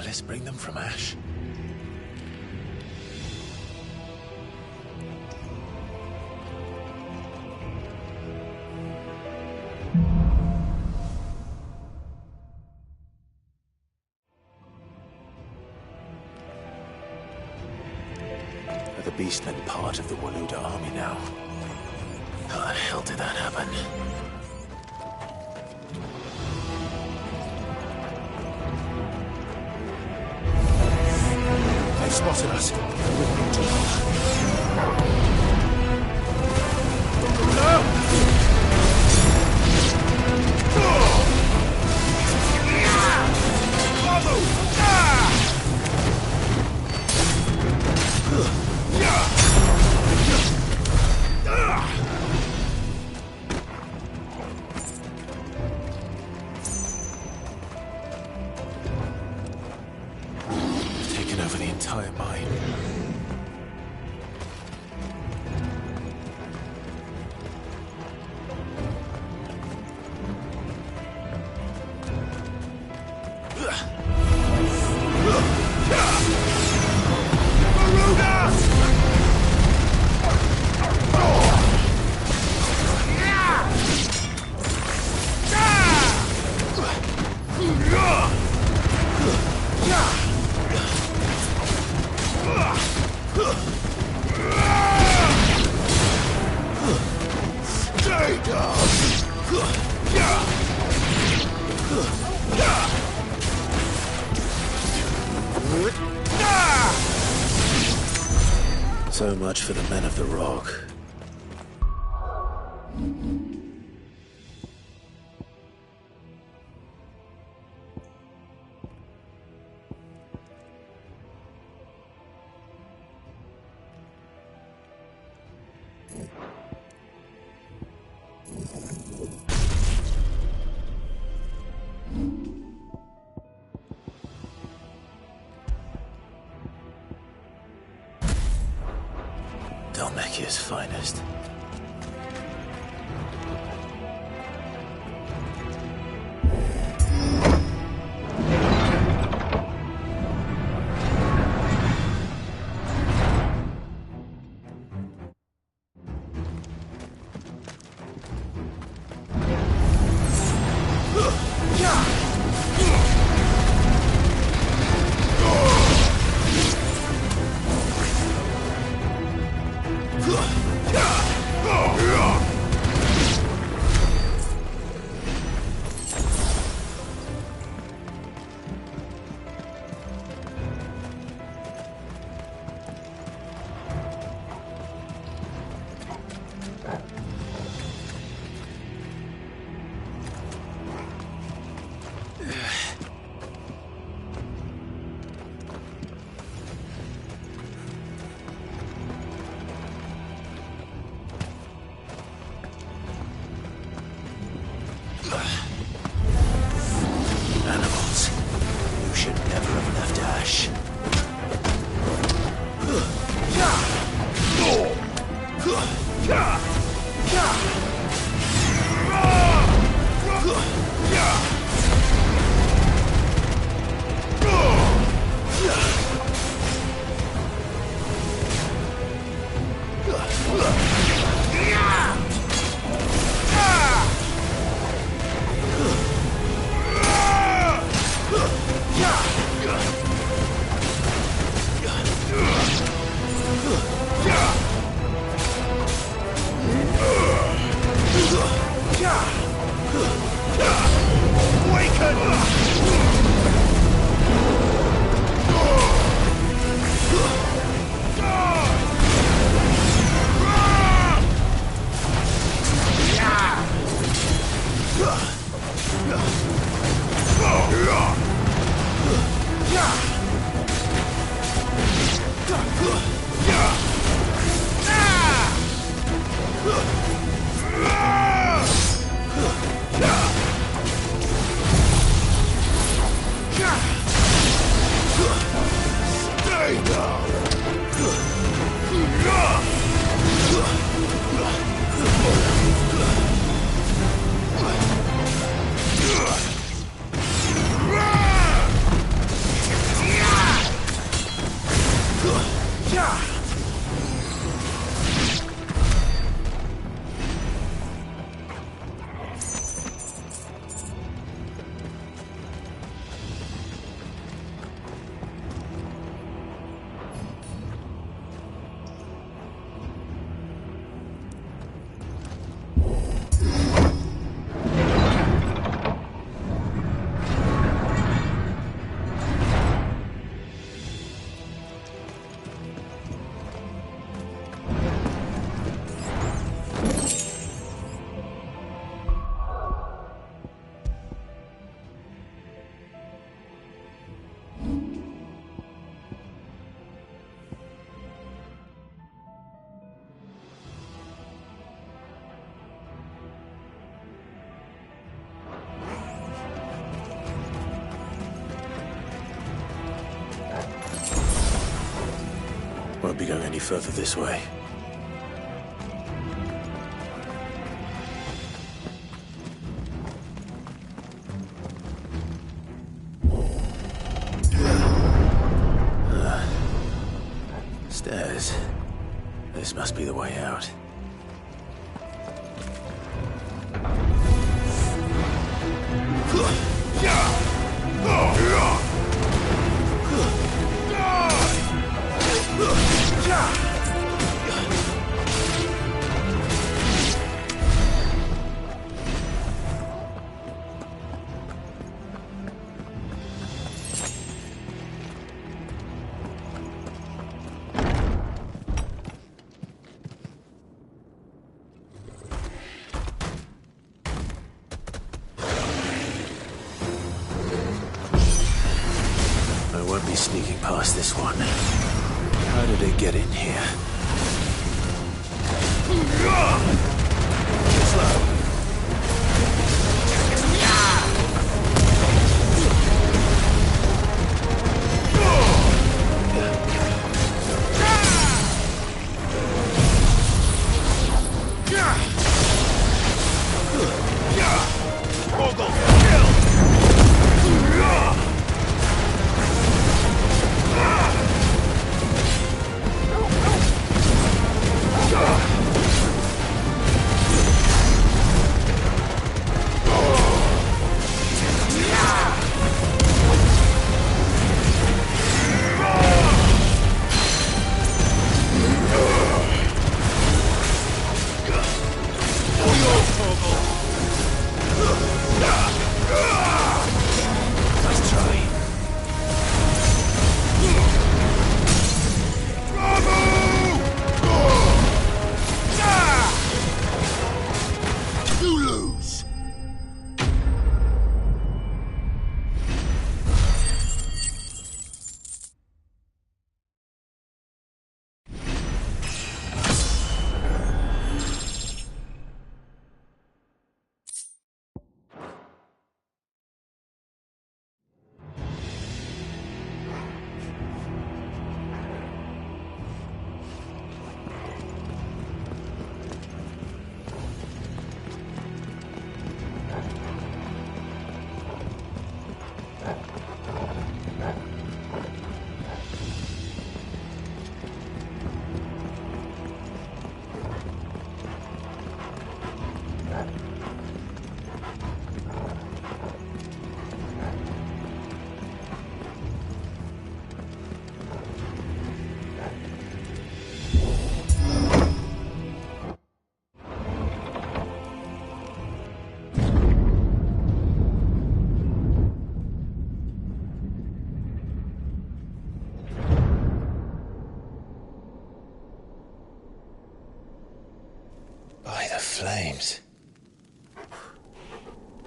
Let's bring them from Ash. Are the Beastmen part of the Waluda army now? How the hell did that happen? They spotted us. Taken over the entire mine. So much for the men of the rock. Dalmekia's finest. Animals. You should never have left Ash. Won't be going any further this way. Stairs. This must be the way out. I won't be sneaking past this one. How did it get in here? Slow.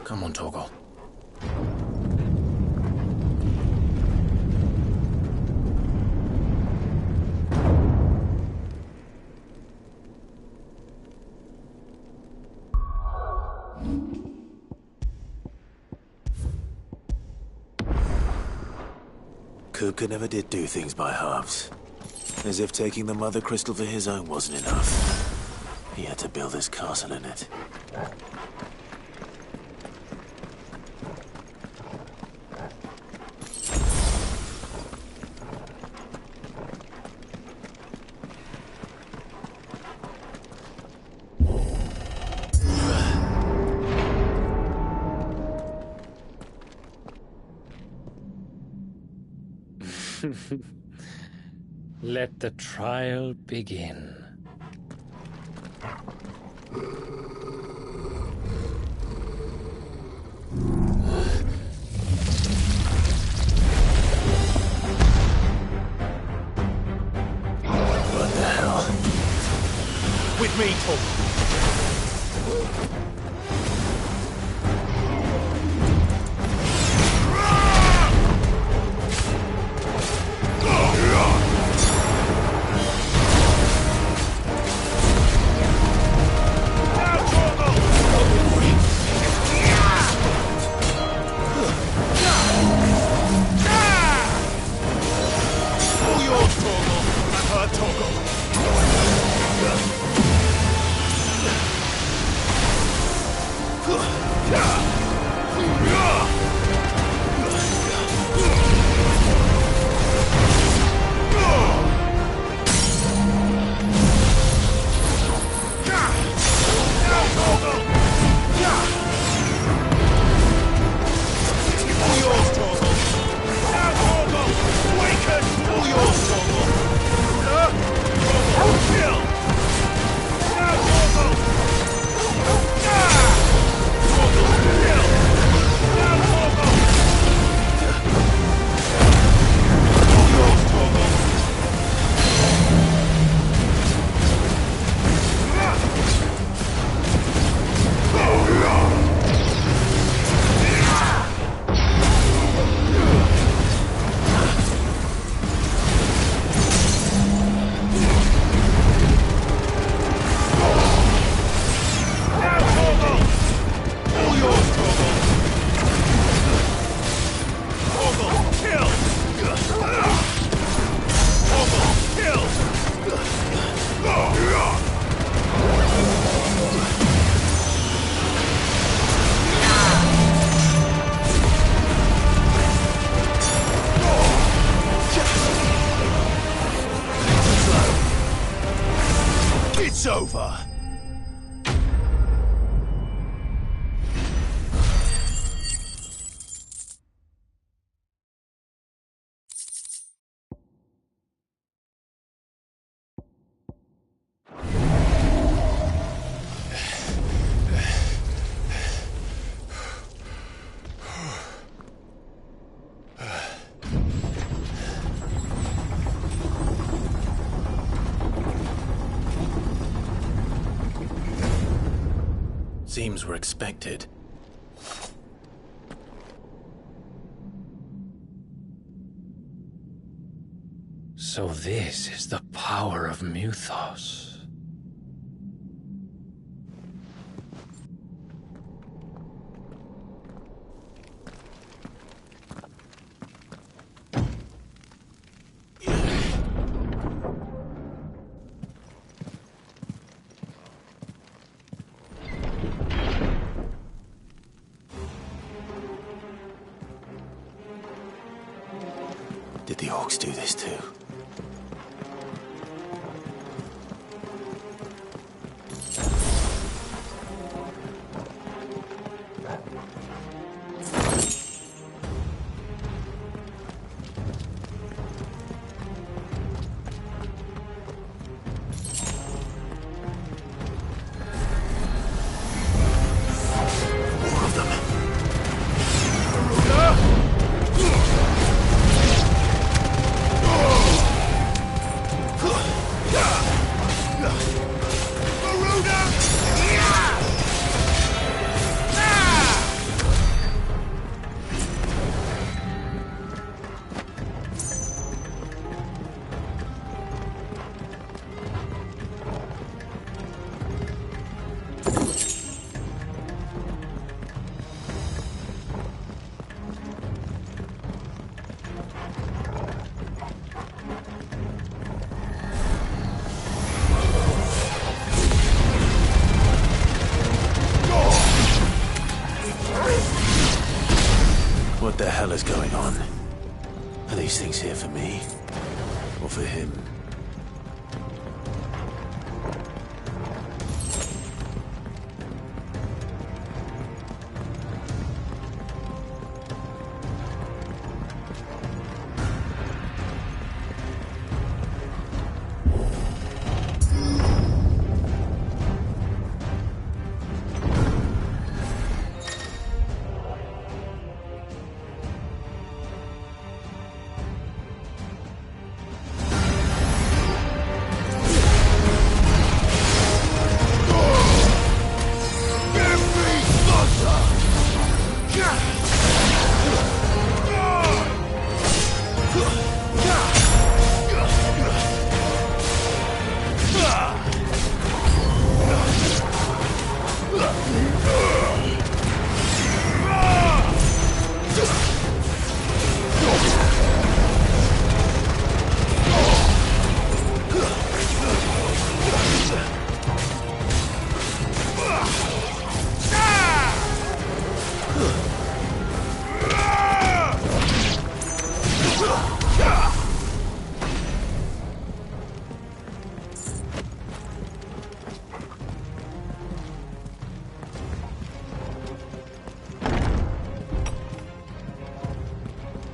Come on, Torgal. Kupka never did do things by halves. As if taking the Mother Crystal for his own wasn't enough. He had to build his castle in it. Let the trial begin. What the hell? With me, Torgal. It's over. Seems we're expected. So this is the power of Muthos. Did the orcs do this too? More of them. Oh! What the hell is going on? Are these things here for me? Or for him?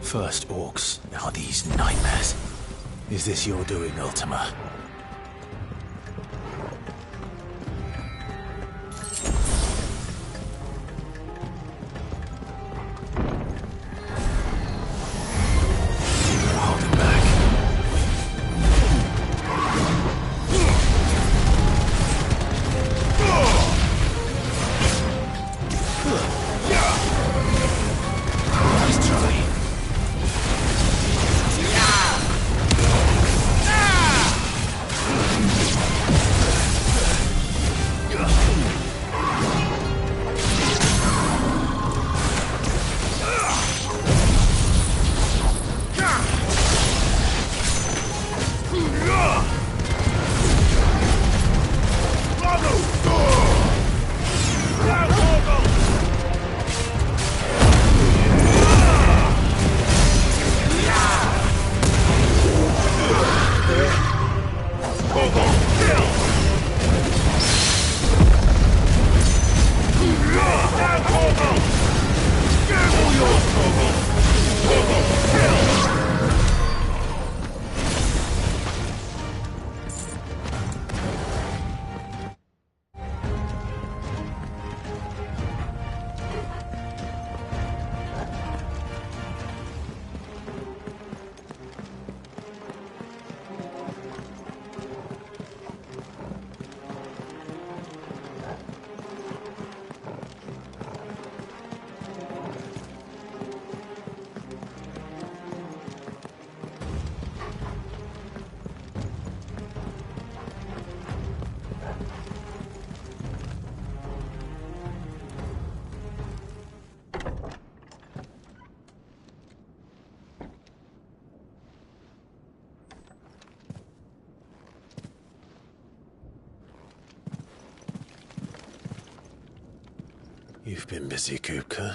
First orcs, now these nightmares. Is this your doing, Ultima? You've been busy, Kupka.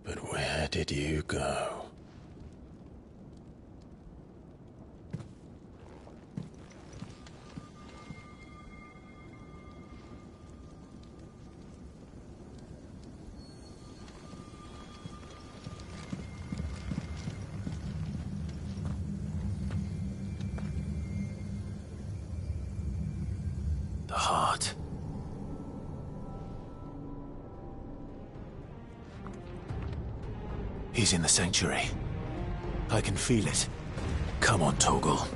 But where did you go? The heart. He's in the sanctuary. I can feel it. Come on, Toggle.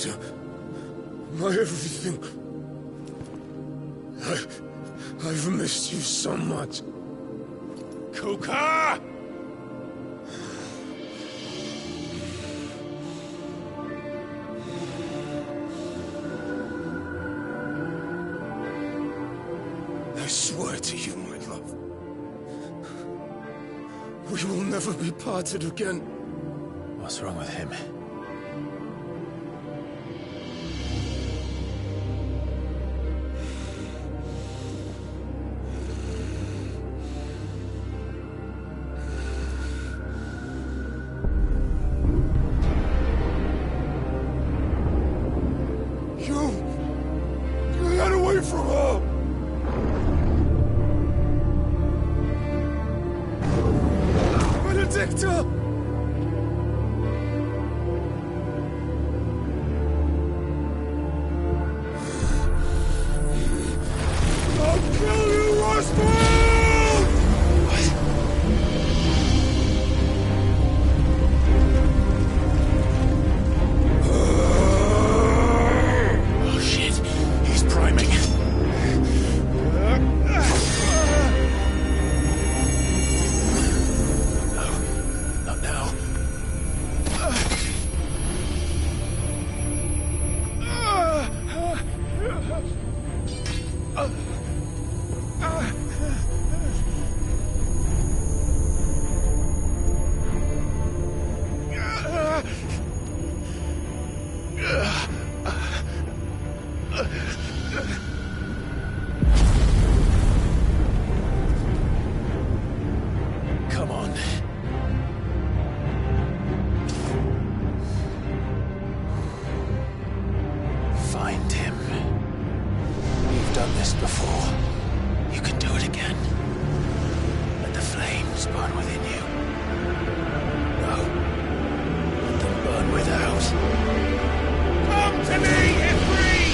Victor. My everything. I've missed you so much. Kuka! I swear to you, my love. We will never be parted again. What's wrong with him? You got away from her! Benedicta! I'll kill you, Roswell! Oh shit, he's priming. Not now. Come on. Find him. You've done this before. You can do it again. Let the flames burn within you. No. Let them burn without. Come to me, Ifrit!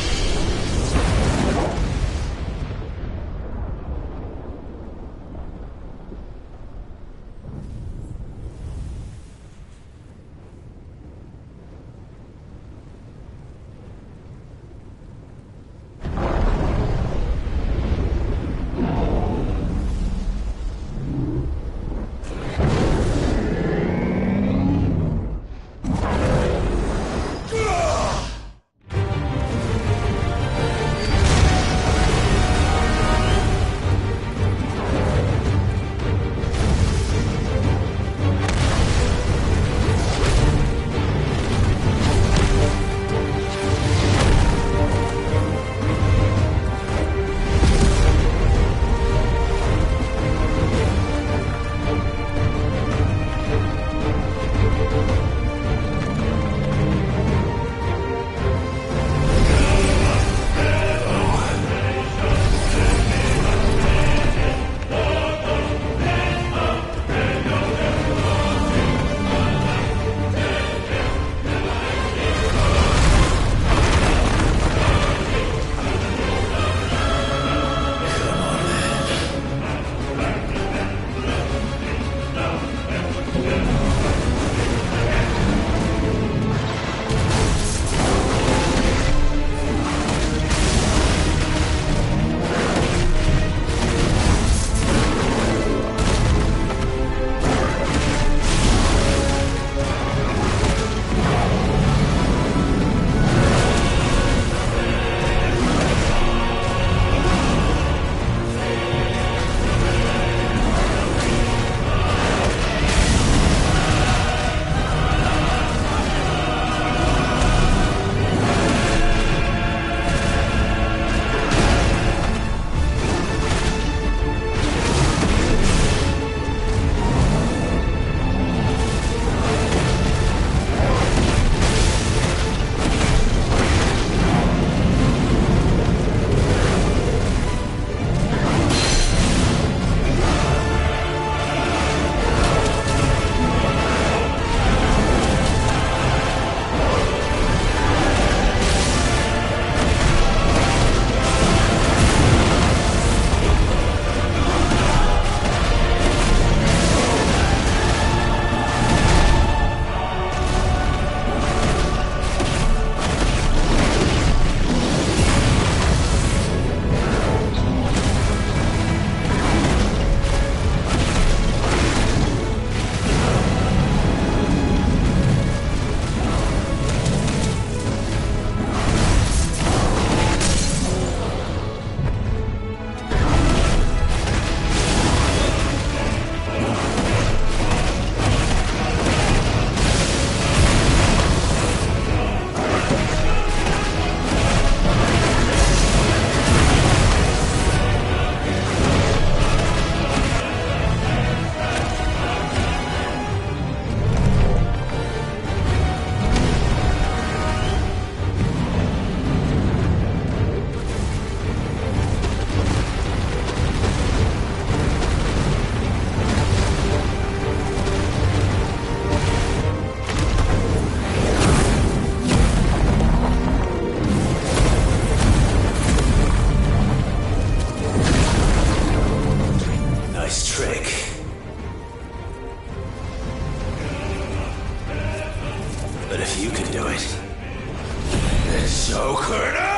So could I!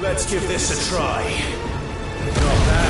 Let's give this a try. Not bad.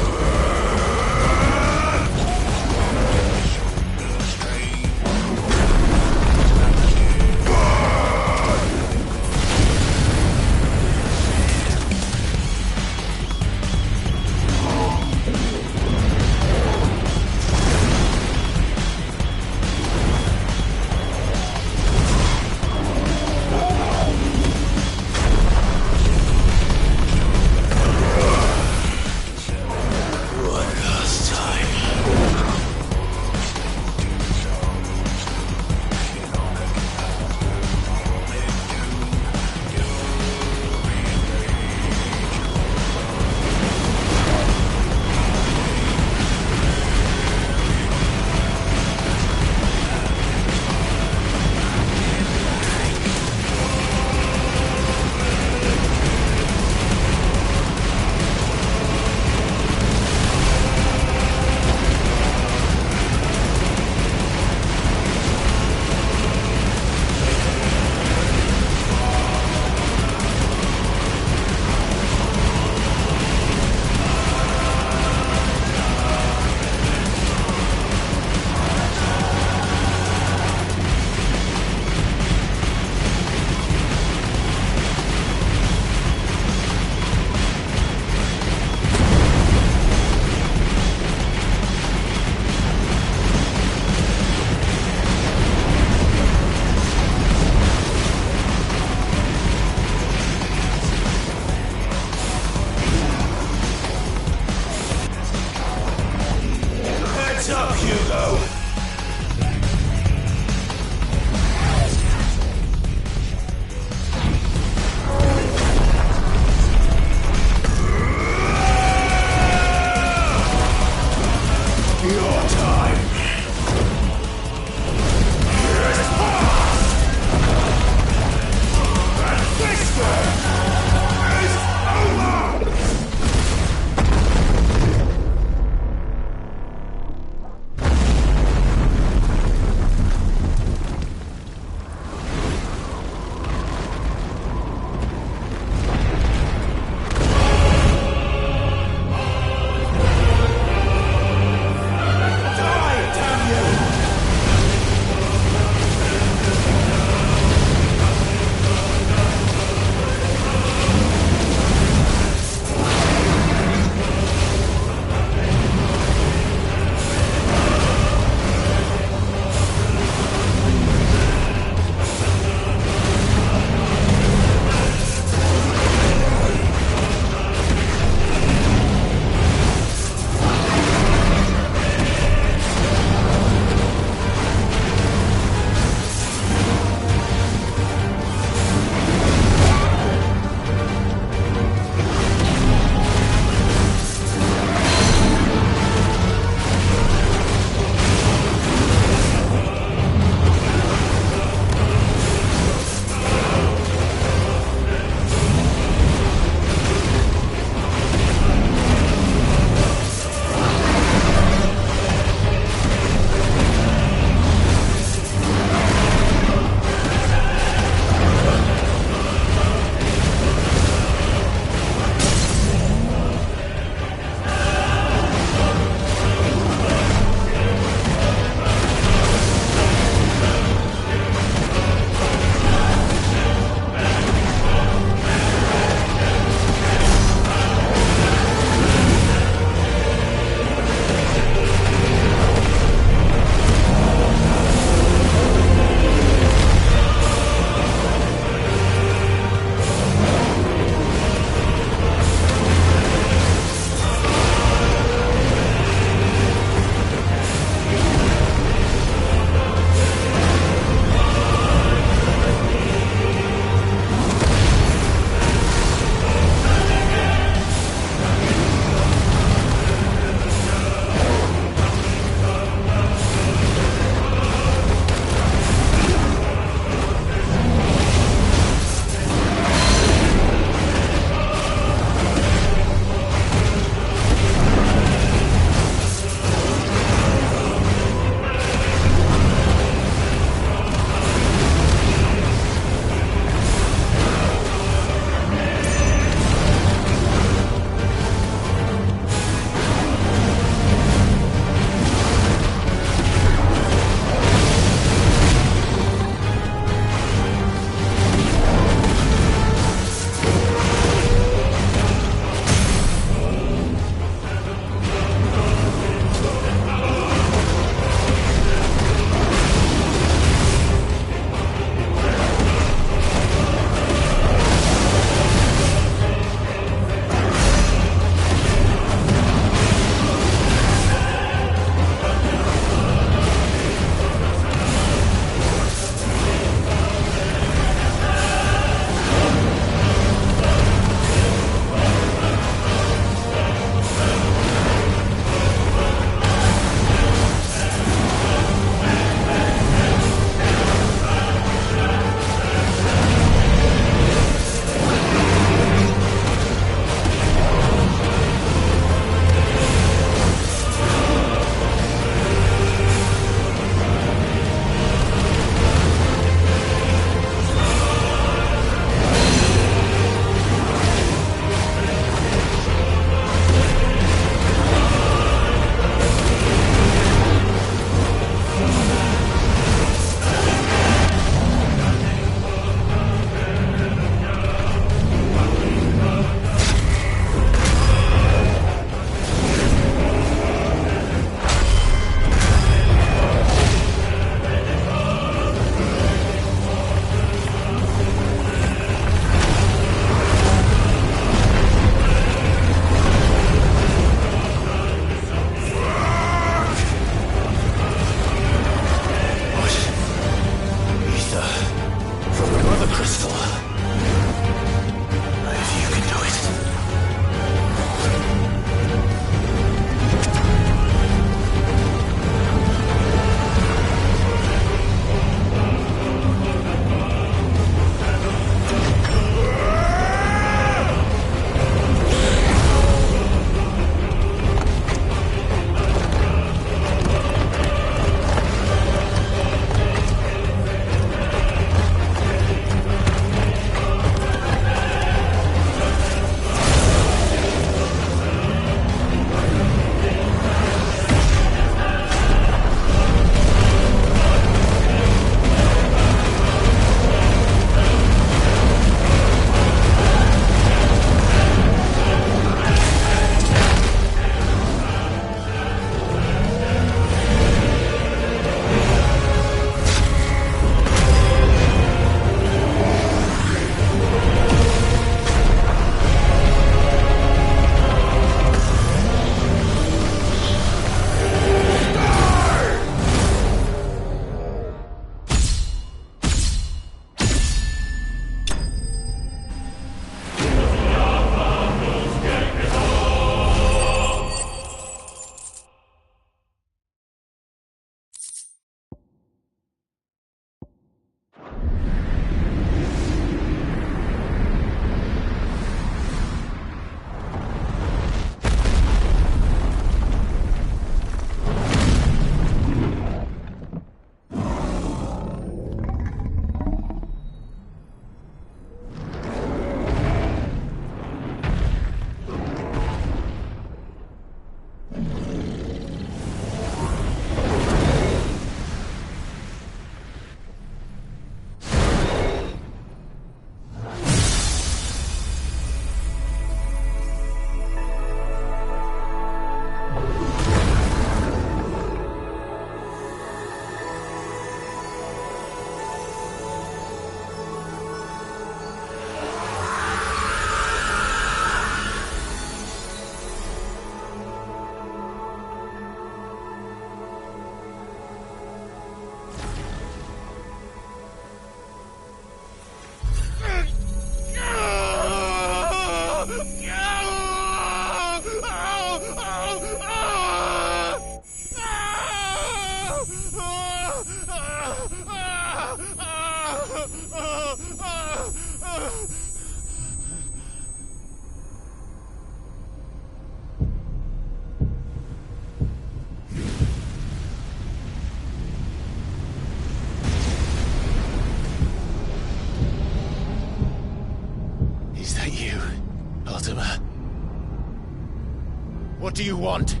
What do you want?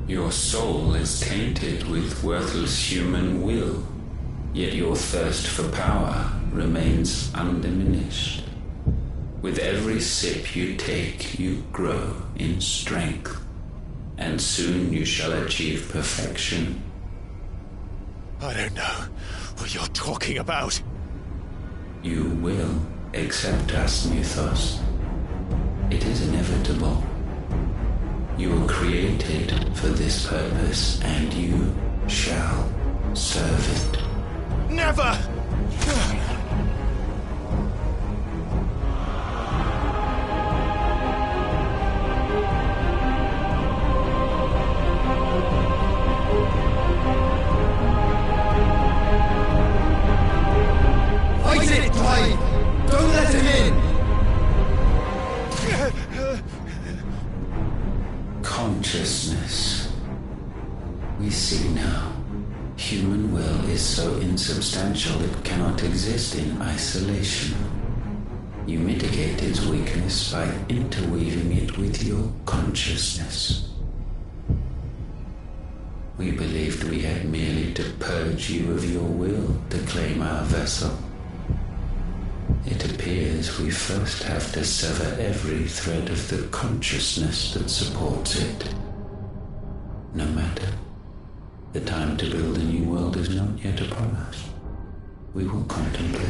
Your soul is tainted with worthless human will, yet your thirst for power remains undiminished. With every sip you take, you grow in strength, and soon you shall achieve perfection. I don't know what you're talking about. You will accept us, Mythos. It is inevitable. You were created for this purpose, and you shall serve it. Never! Fight it, Clive! Don't let him in! Consciousness. We see now. Human will is so insubstantial it cannot exist in isolation. You mitigate its weakness by interweaving it with your consciousness. We believed we had merely to purge you of your will to claim our vessel. It appears we first have to sever every thread of the consciousness that supports it. No matter. The time to build a new world is not yet upon us. We will contemplate.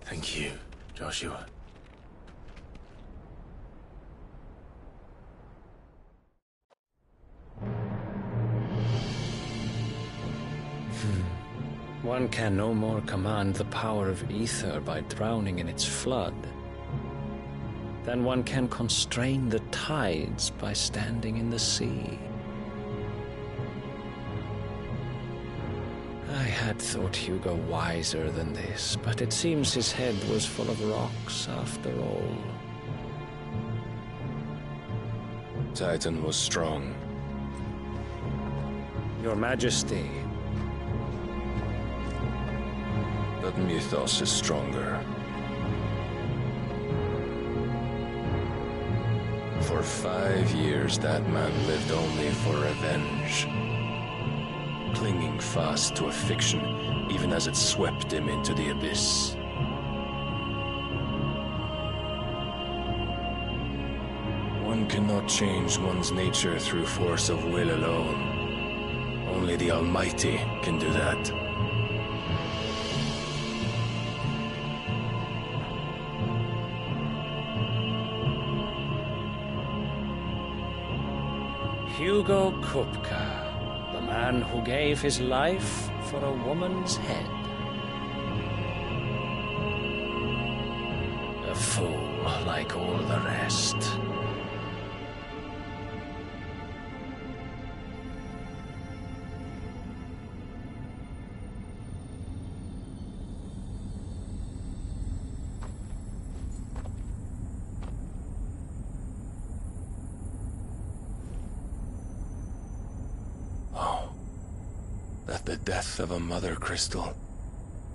Thank you, Joshua. One can no more command the power of ether by drowning in its flood than one can constrain the tides by standing in the sea. I had thought Hugo wiser than this, but it seems his head was full of rocks after all. Titan was strong. Your Majesty. But Mythos is stronger. For 5 years, that man lived only for revenge. Clinging fast to a fiction, even as it swept him into the abyss. One cannot change one's nature through force of will alone. Only the Almighty can do that. Hugo Kupka, the man who gave his life for a woman's head. A fool like all the rest. The death of a mother crystal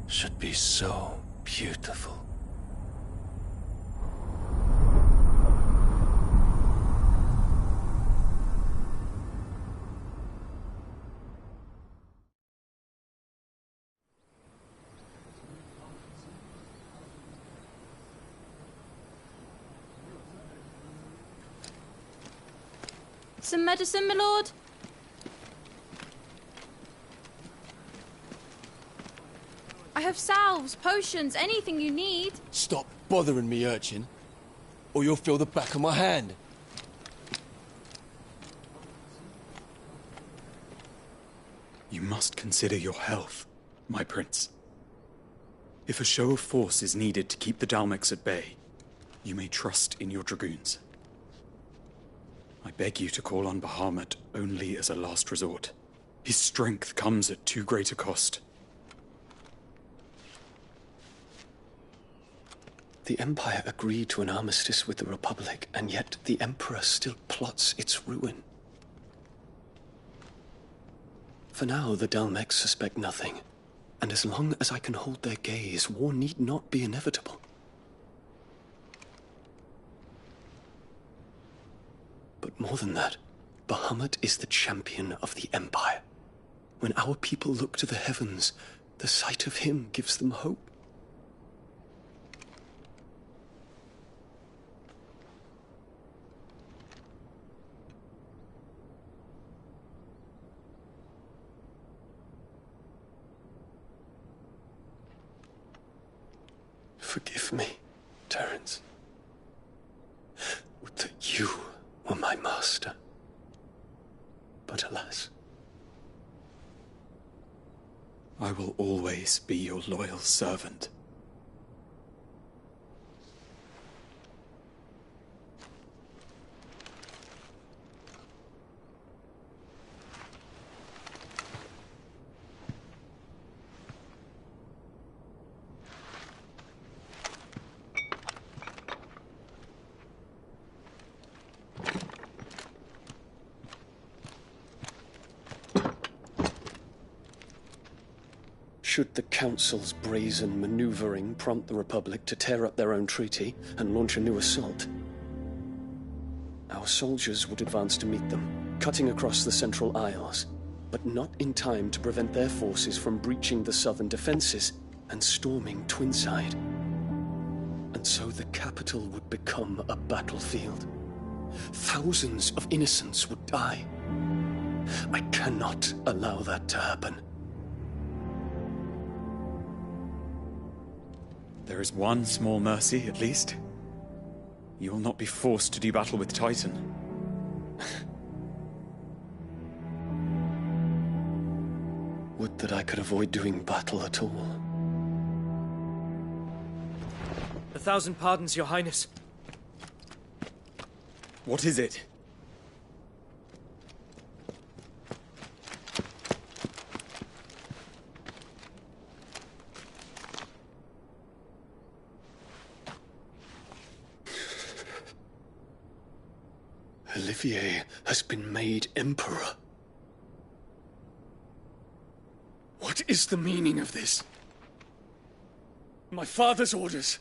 should be so beautiful. Some medicine, my lord? I have salves, potions, anything you need. Stop bothering me, urchin, or you'll feel the back of my hand. You must consider your health, my prince. If a show of force is needed to keep the Dalmex at bay, you may trust in your dragoons. I beg you to call on Bahamut only as a last resort. His strength comes at too great a cost. The Empire agreed to an armistice with the Republic, and yet the Emperor still plots its ruin. For now, the Dalmex suspect nothing, and as long as I can hold their gaze, war need not be inevitable. But more than that, Bahamut is the champion of the Empire. When our people look to the heavens, the sight of him gives them hope. Forgive me, Terence. Would that you were my master. But alas. I will always be your loyal servant. Should the Council's brazen maneuvering prompt the Republic to tear up their own treaty and launch a new assault, our soldiers would advance to meet them, cutting across the Central Isles, but not in time to prevent their forces from breaching the southern defenses and storming Twinside. And so the capital would become a battlefield. Thousands of innocents would die. I cannot allow that to happen. There is one small mercy, at least. You will not be forced to do battle with Titan. Would that I could avoid doing battle at all. 1,000 pardons, Your Highness. What is it? Olivier has been made Emperor. What is the meaning of this? My father's orders.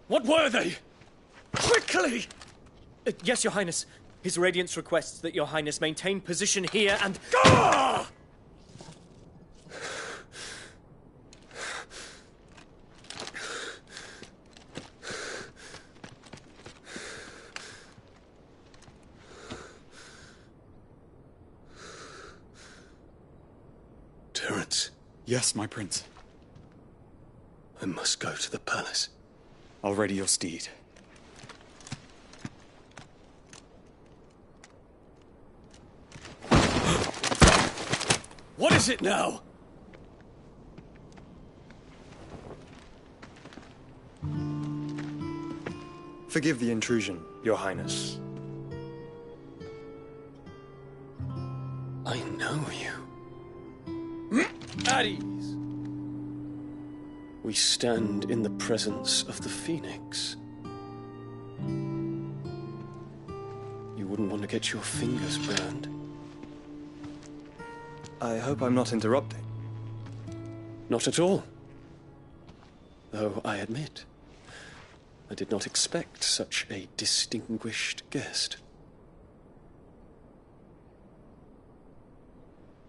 What were they? Quickly! Yes, Your Highness. His Radiance requests that Your Highness maintain position here and... Gah! Terence. Yes, my prince. I must go to the palace. I'll ready your steed. What is it now? Forgive the intrusion, Your Highness. I know you. At ease. We stand in the presence of the Phoenix. You wouldn't want to get your fingers burned. I hope I'm not interrupting. Not at all. Though I admit, I did not expect such a distinguished guest.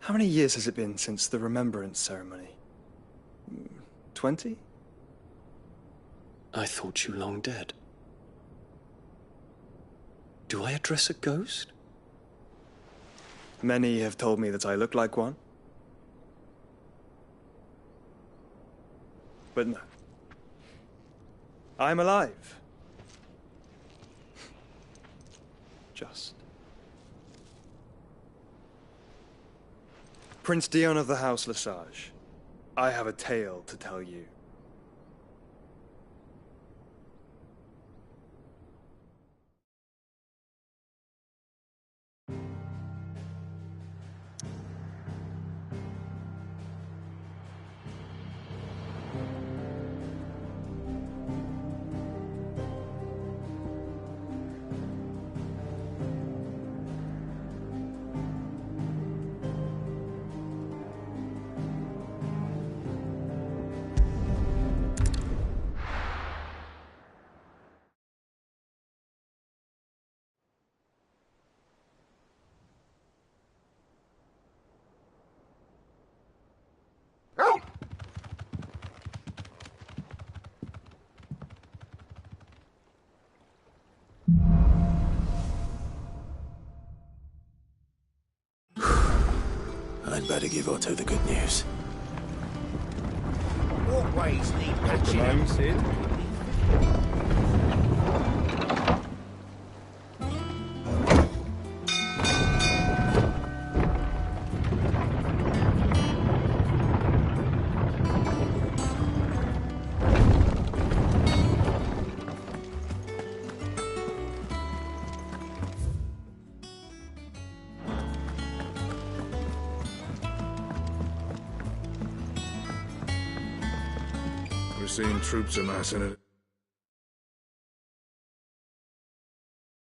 How many years has it been since the Remembrance ceremony? 20? I thought you long dead. Do I address a ghost? Many have told me that I look like one. But no. I'm alive. Just. Prince Dion of the House Lesage, I have a tale to tell you. better give Otto the good news. Walkways need patching Welcome home, up. Sid. We're seeing troops amassing